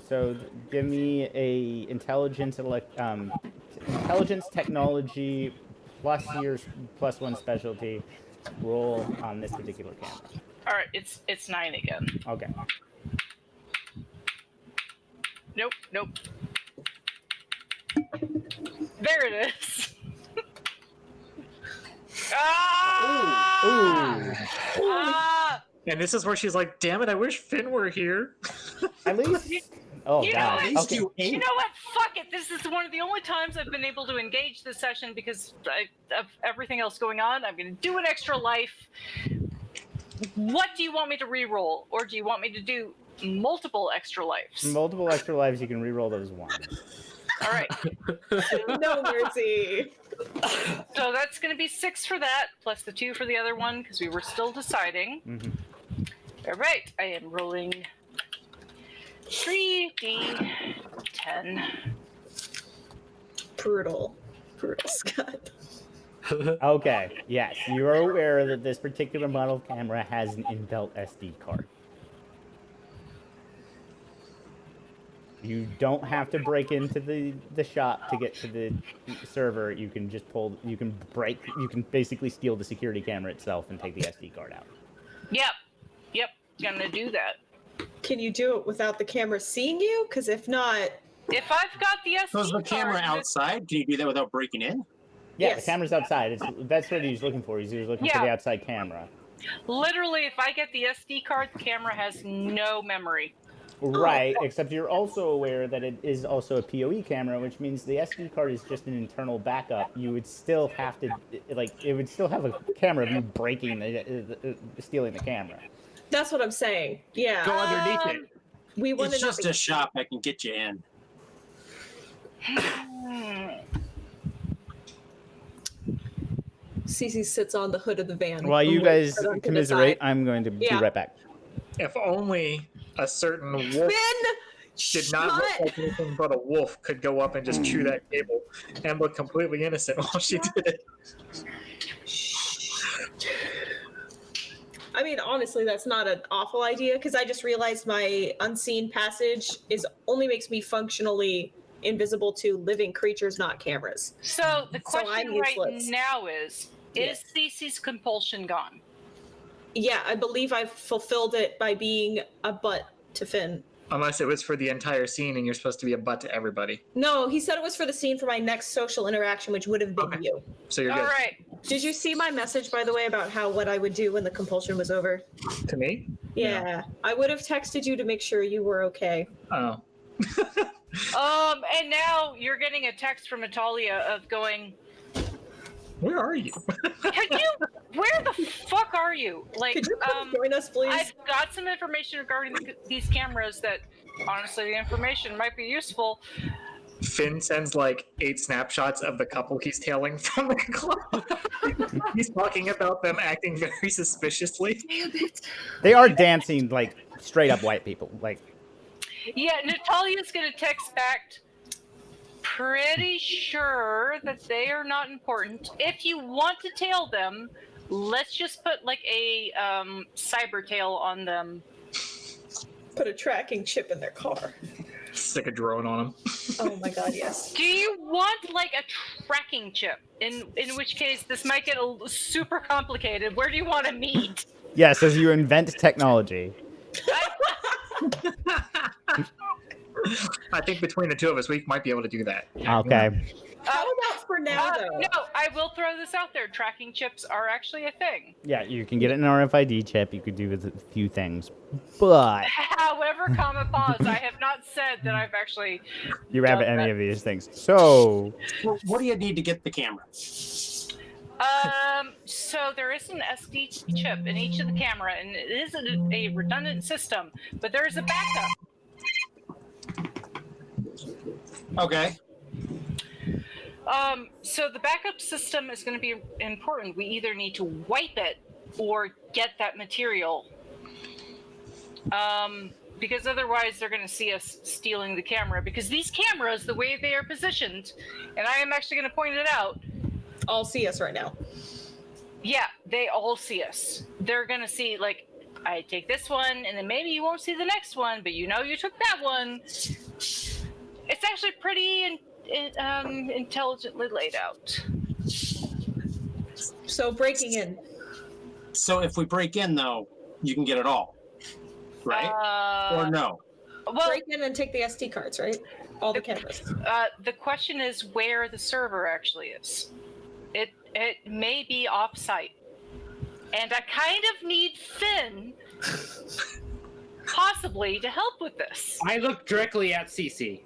so give me a intelligence technology plus years plus one specialty roll on this particular camera. All right, it's 9 again. Okay. Nope. There it is. And this is where she's like, "Damn it! I wish Finn were here." At least. Oh You know God. what? At least Okay. you ate. You know what? Fuck it. This is one of the only times I've been able to engage this session because of everything else going on. I'm going to do an extra life. What do you want me to re-roll, or do you want me to do multiple extra lives? Multiple extra lives. You can re-roll those ones. All right. No mercy. So that's going to be 6 for that, plus the 2 for the other one, because we were still deciding. Mm-hmm. All right. I am rolling 3d10. Brutal, Scott. Okay. Yes, you are aware that this particular model camera has an inbuilt SD card. You don't have to break into the shop to get to the server. You can just you can basically steal the security camera itself and take the SD card out. Yep, gonna do that. Can you do it without the camera seeing you? Because if not, If I've got the SD So is the camera card, outside? Can you do that without breaking in? Yeah, Yes. the camera's outside. That's what he's looking for. He's looking for the outside camera. literally, if I get the SD card, the camera has no memory. Right, except you're also aware that it is also a PoE camera, which means the SD card is just an internal backup. You would still have to, it would still have a camera of you breaking, stealing the camera. that's what I'm saying. Yeah. Go underneath it. We want It's to just a shop that can get you in. Cece sits on the hood of the van. While you and guys waits for them to commiserate, decide. I'm going to be Yeah. right back. If only a certain wolf Finn, did not look like anything but a wolf could go up and just chew that cable and look completely innocent while she did it. I mean, honestly, that's not an awful idea because I just realized my unseen passage only makes me functionally invisible to living creatures, not cameras. So the So I'm question right useless. now is Cece's compulsion gone? Yeah, I believe I've fulfilled it by being a butt to Finn. Unless it was for the entire scene and you're supposed to be a butt to everybody. No, he said it was for the scene for my next social interaction, which would have been Okay. you. So you're All good. right. Did you see my message, by the way, about what I would do when the compulsion was over? To me? Yeah, I would have texted you to make sure you were okay. Oh. And now you're getting a text from Natalia of going, Where are you? where the fuck are you? Like, Could you come join us, please? I've got some information regarding these cameras that, honestly, the information might be useful. Finn sends like 8 snapshots of the couple he's tailing from the club. He's talking about them acting very suspiciously. Damn it. They are dancing like straight up white people. Like, Yeah, Natalia's going to text back, pretty sure that they are not important. If you want to tail them, let's just put like a cyber tail on them. Put a tracking chip in their car. Stick a drone on him. Oh my god, yes. Do you want like a tracking chip? In which case, this might get super complicated. Where do you want to meet? yes, as you invent technology. I think between the two of us, we might be able to do that. Okay. How about for now, though? No, I will throw this out there. Tracking chips are actually a thing. Yeah, you can get an RFID chip. You could do with a few things, but However, comma pause. I have not said that I've actually. you have done any that. of these things. So, Well, what do you need to get the camera? So there is an SD chip in each of the camera, and it is a redundant system, but there is a backup. Okay. So the backup system is going to be important. We either need to wipe it or get that material. Because otherwise they're going to see us stealing the camera. Because these cameras, the way they are positioned, and I am actually going to point it out. All see us right now. Yeah, they all see us. They're gonna see, like, I take this one, and then maybe you won't see the next one, but you know you took that one. It's actually pretty intelligently laid out. So breaking in. So if we break in, though, you can get it all, right? Or no? Well, Break in and take the SD cards, right? All the cameras. the question is where the server actually is. It may be off-site, and I kind of need Finn, possibly, to help with this. I look directly at CC.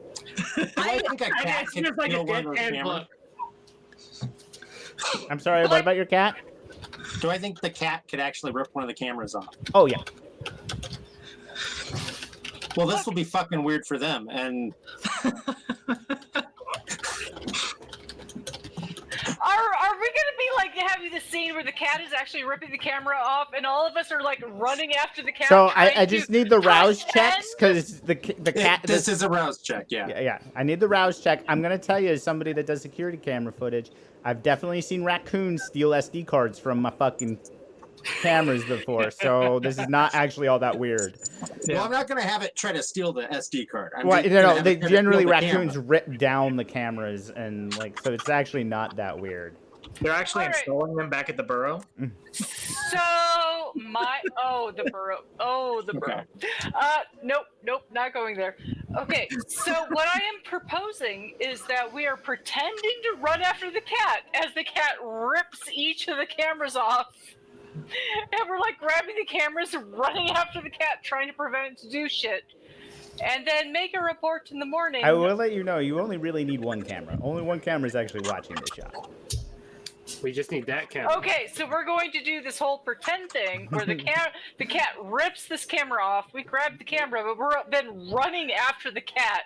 I think a cat It's can just like a steal one of those deadpan cameras. look. I'm sorry, what about your cat? Do I think the cat could actually rip one of the cameras off? Oh, yeah. Well, this will be fucking weird for them, and Are we gonna be like having the scene where the cat is actually ripping the camera off, and all of us are like running after the cat? So I trying just to need the rouse press checks because the cat. this is a rouse check, yeah. Yeah, I need the rouse check. I'm gonna tell you, as somebody that does security camera footage, I've definitely seen raccoons steal SD cards from my fucking cameras before. So this is not actually all that weird. Well, I'm not going to have it try to steal the SD card. Well, just no, gonna have they it try to generally steal the raccoons camera. rip down the cameras and like, so it's actually not that weird. They're actually All right. installing them back at the burrow. So the burrow. Nope, not going there. Okay, so what I am proposing is that we are pretending to run after the cat as the cat rips each of the cameras off. And we're like grabbing the cameras and running after the cat, trying to prevent it to do shit. And then make a report in the morning. I will let you know, you only really need one camera. Only one camera is actually watching this shot. We just need that camera. Okay, so we're going to do this whole pretend thing where the cat rips this camera off. We grab the camera, but we're then running after the cat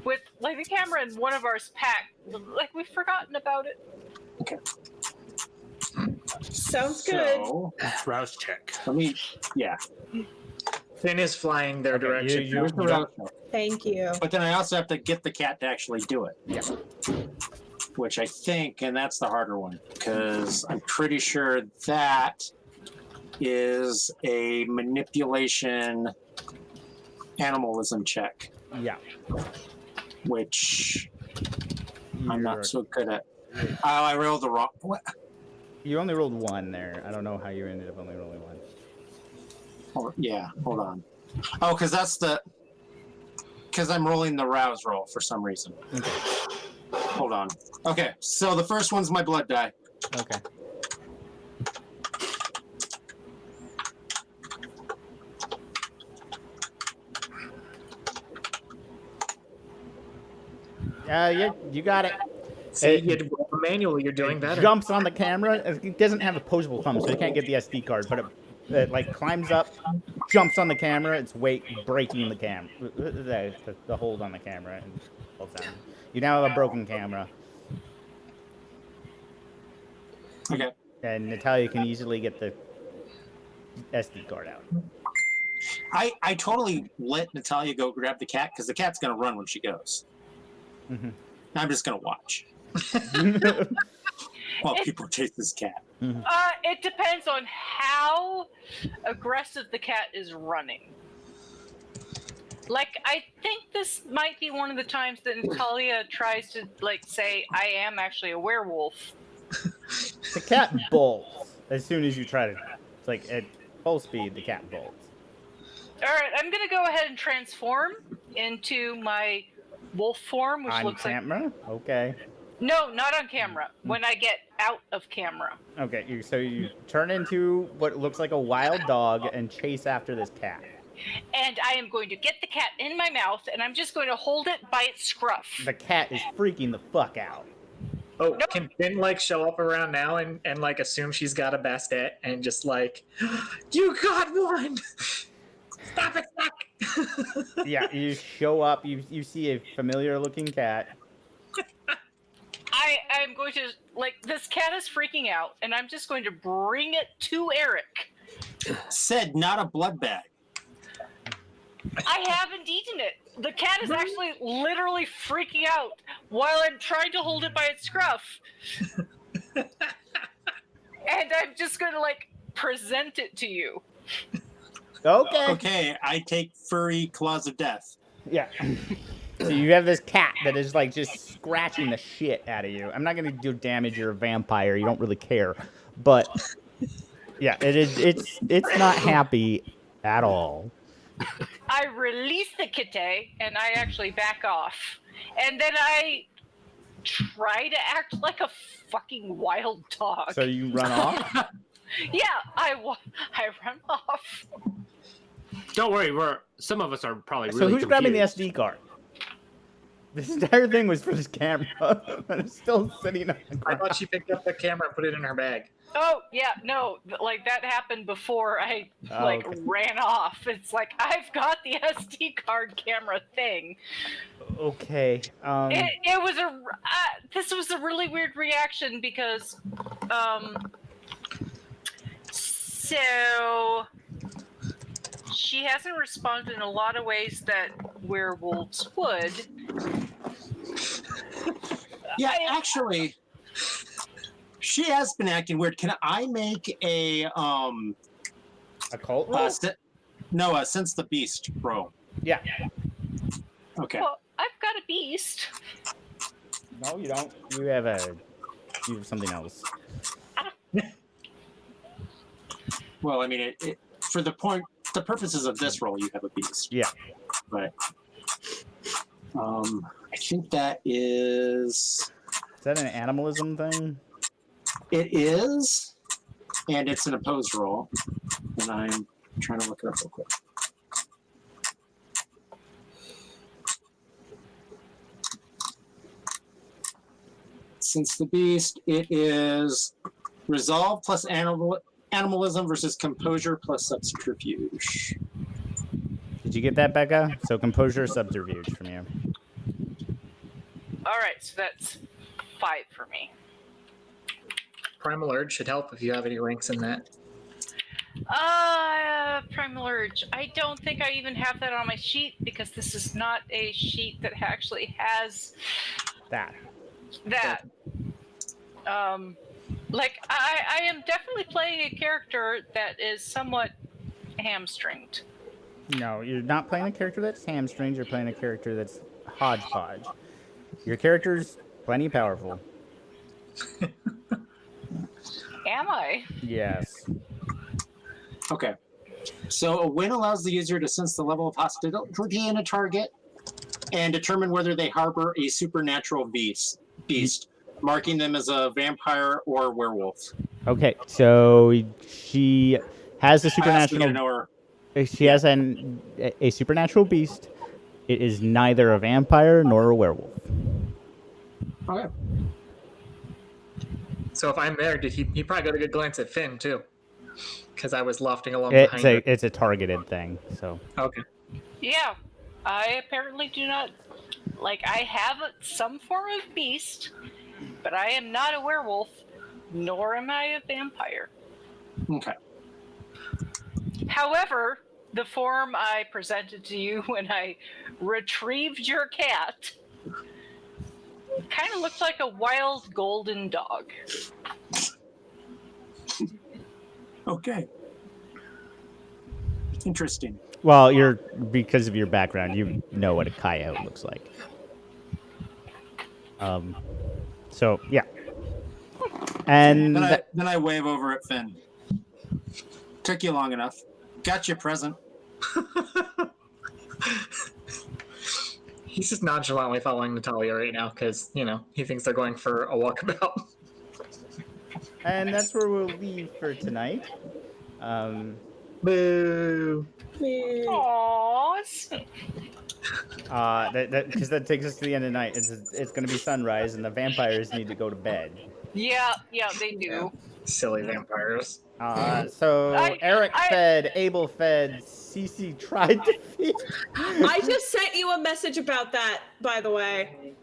with like the camera in one of ours packed. Like we've forgotten about it. Okay. Sounds good. So, That's rouse check. let me, yeah. Finn is flying their Okay, direction. Here's the rouse check. Thank you. But then I also have to get the cat to actually do it. Yeah. Which I think, and that's the harder one, because I'm pretty sure that is a manipulation animalism check, Yeah. which I'm You're- not so good at. Oh, I rolled the wrong. What? You only rolled one there. I don't know how you ended up only rolling one. Yeah, hold on. Oh, because I'm rolling the rouse roll for some reason. Okay. Hold on. Okay, so the first one's my blood die. Okay. You got it. See, you roll the manual, you're doing better. Jumps on the camera. It doesn't have opposable thumb, so it can't get the SD card. But it like climbs up, jumps on the camera. Its weight breaking the camera, the hold on the camera, and holds down. You now have a broken camera, Okay. and Natalia can easily get the SD card out. I totally let Natalia go grab the cat because the cat's gonna run when she goes. Mhm. I'm just gonna watch while people chase this cat. It depends on how aggressive the cat is running. Like, I think this might be one of the times that Natalia tries to, like, say, I am actually a werewolf. The cat bolts as soon as you try to. It's like at full speed, the cat bolts. Alright, I'm gonna go ahead and transform into my wolf form, which On looks like... camera? Okay. No, not on camera. When I get out of camera. Okay, so you turn into what looks like a wild dog and chase after this cat. And I am going to get the cat in my mouth, and I'm just going to hold it by its scruff. The cat is freaking the fuck out. Oh, can Finn like show up around now and like assume she's got a bastet and just like, you got one! Stop it, fuck! Yeah, you show up, you see a familiar looking cat. I'm going to, like, this cat is freaking out, and I'm just going to bring it to Eric. Said not a blood bag. I haven't eaten it. The cat is actually literally freaking out while I'm trying to hold it by its scruff. and I'm just gonna like present it to you. Okay. Okay, I take furry claws of death. Yeah. So you have this cat that is like just scratching the shit out of you. I'm not gonna do damage. You're a vampire. You don't really care, but yeah, it is. It's not happy at all. I release the kite and I actually back off, and then I try to act like a fucking wild dog. So you run off. Yeah, I run off. Don't worry, some of us are probably really So who's grabbing the confused. SD card? This entire thing was for this camera, but it's still sitting on the I ground. thought she picked up the camera and put it in her bag. Oh yeah, no, like that happened before I Okay. ran off. It's like I've got the SD card camera thing. Okay. It was this was a really weird reaction because so she hasn't responded in a lot of ways that werewolves would. Yeah, actually, she has been acting weird. Can I make a cult roll? Oh. Sense the Beast roll? Yeah. Okay. Well, I've got a beast. No, you don't. You have something else. Well, I mean, for the purposes of this roll, you have a beast. Yeah. But I think that is. Is that an animalism thing? It is, and it's an opposed roll. And I'm trying to look it up real quick. Since the Beast, it is resolve plus animalism versus composure plus subterfuge. Did you get that, Becca? So composure, subterfuge from you. All right, so that's 5 for me. Primal Urge should help if you have any ranks in that. Primal Urge. I don't think I even have that on my sheet because this is not a sheet that actually has that. Like I am definitely playing a character that is somewhat hamstringed. No, you're not playing a character that's hamstringed. You're playing a character that's hodgepodge. Your character's plenty powerful. Am I? Yes. Okay. So a win allows the user to sense the level of hostility in a target and determine whether they harbor a supernatural beast, marking them as a vampire or werewolf. Okay, so she has a supernatural. She has a supernatural beast. It is neither a vampire nor a werewolf. Okay. So if I'm there, he probably got a good glance at Finn too, because I was lofting along behind her. It's a targeted thing. So. Okay. Yeah, I apparently do not. Like, I have some form of beast, but I am not a werewolf, nor am I a vampire. Okay. However, the form I presented to you when I retrieved your cat kind of looked like a wild golden dog. Okay. Interesting. Well, because of your background, you know what a coyote looks like. So yeah. And then I wave over at Finn. Took you long enough. Got you a present. He's just nonchalantly following Natalia right now because, he thinks they're going for a walkabout. And that's where we'll leave for tonight. Boo. Aww. Because that takes us to the end of the night. It's going to be sunrise, and the vampires need to go to bed. Yeah, they do. Silly vampires. So Eric fed, Abel fed, Cece tried to feed. I just sent you a message about that, by the way,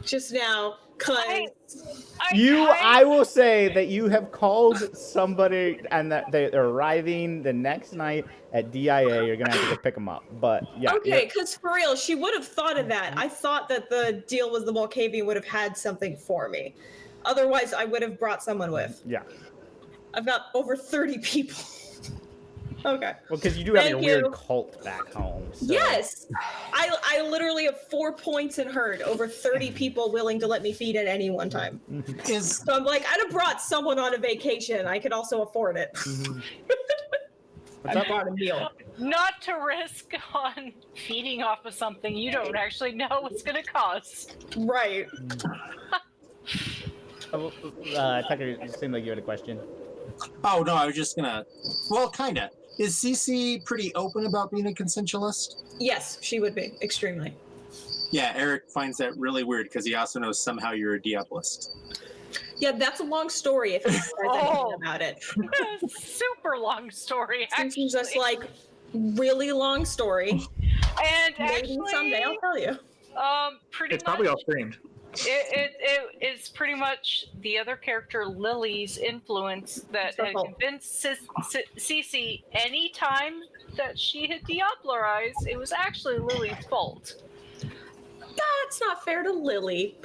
just now. I will say that you have called somebody and that they're arriving the next night at DIA. You're going to have to go pick them up. But yeah. Okay, because for real, she would have thought of that. I thought that the deal was the Malkavian would have had something for me. Otherwise, I would have brought someone with. Yeah. I've got over 30 people. Okay. Well, because you do have Thank your you. weird cult back home. So. Yes! I literally have 4 points in herd, over 30 people willing to let me feed at any one time. So I'm like, I'd have brought someone on a vacation. I could also afford it. I brought a meal. Not to risk on feeding off of something you don't actually know what's going to cost. Right. Tucker, it seemed like you had a question. Oh, no, I was just gonna... Well, kinda. Is Cece pretty open about being a consensualist? Yes, she would be. Extremely. Yeah, Eric finds that really weird because he also knows somehow you're a Diabolist. Yeah, that's a long story if he says anything about it. Super long story, It's actually. just like really long story. And Maybe actually, someday I'll tell you. pretty It's much, probably all streamed. it is pretty much the other character Lily's influence that had convinced Cece anytime that she had Diablerized, it was actually Lily's fault. That's not fair to Lily.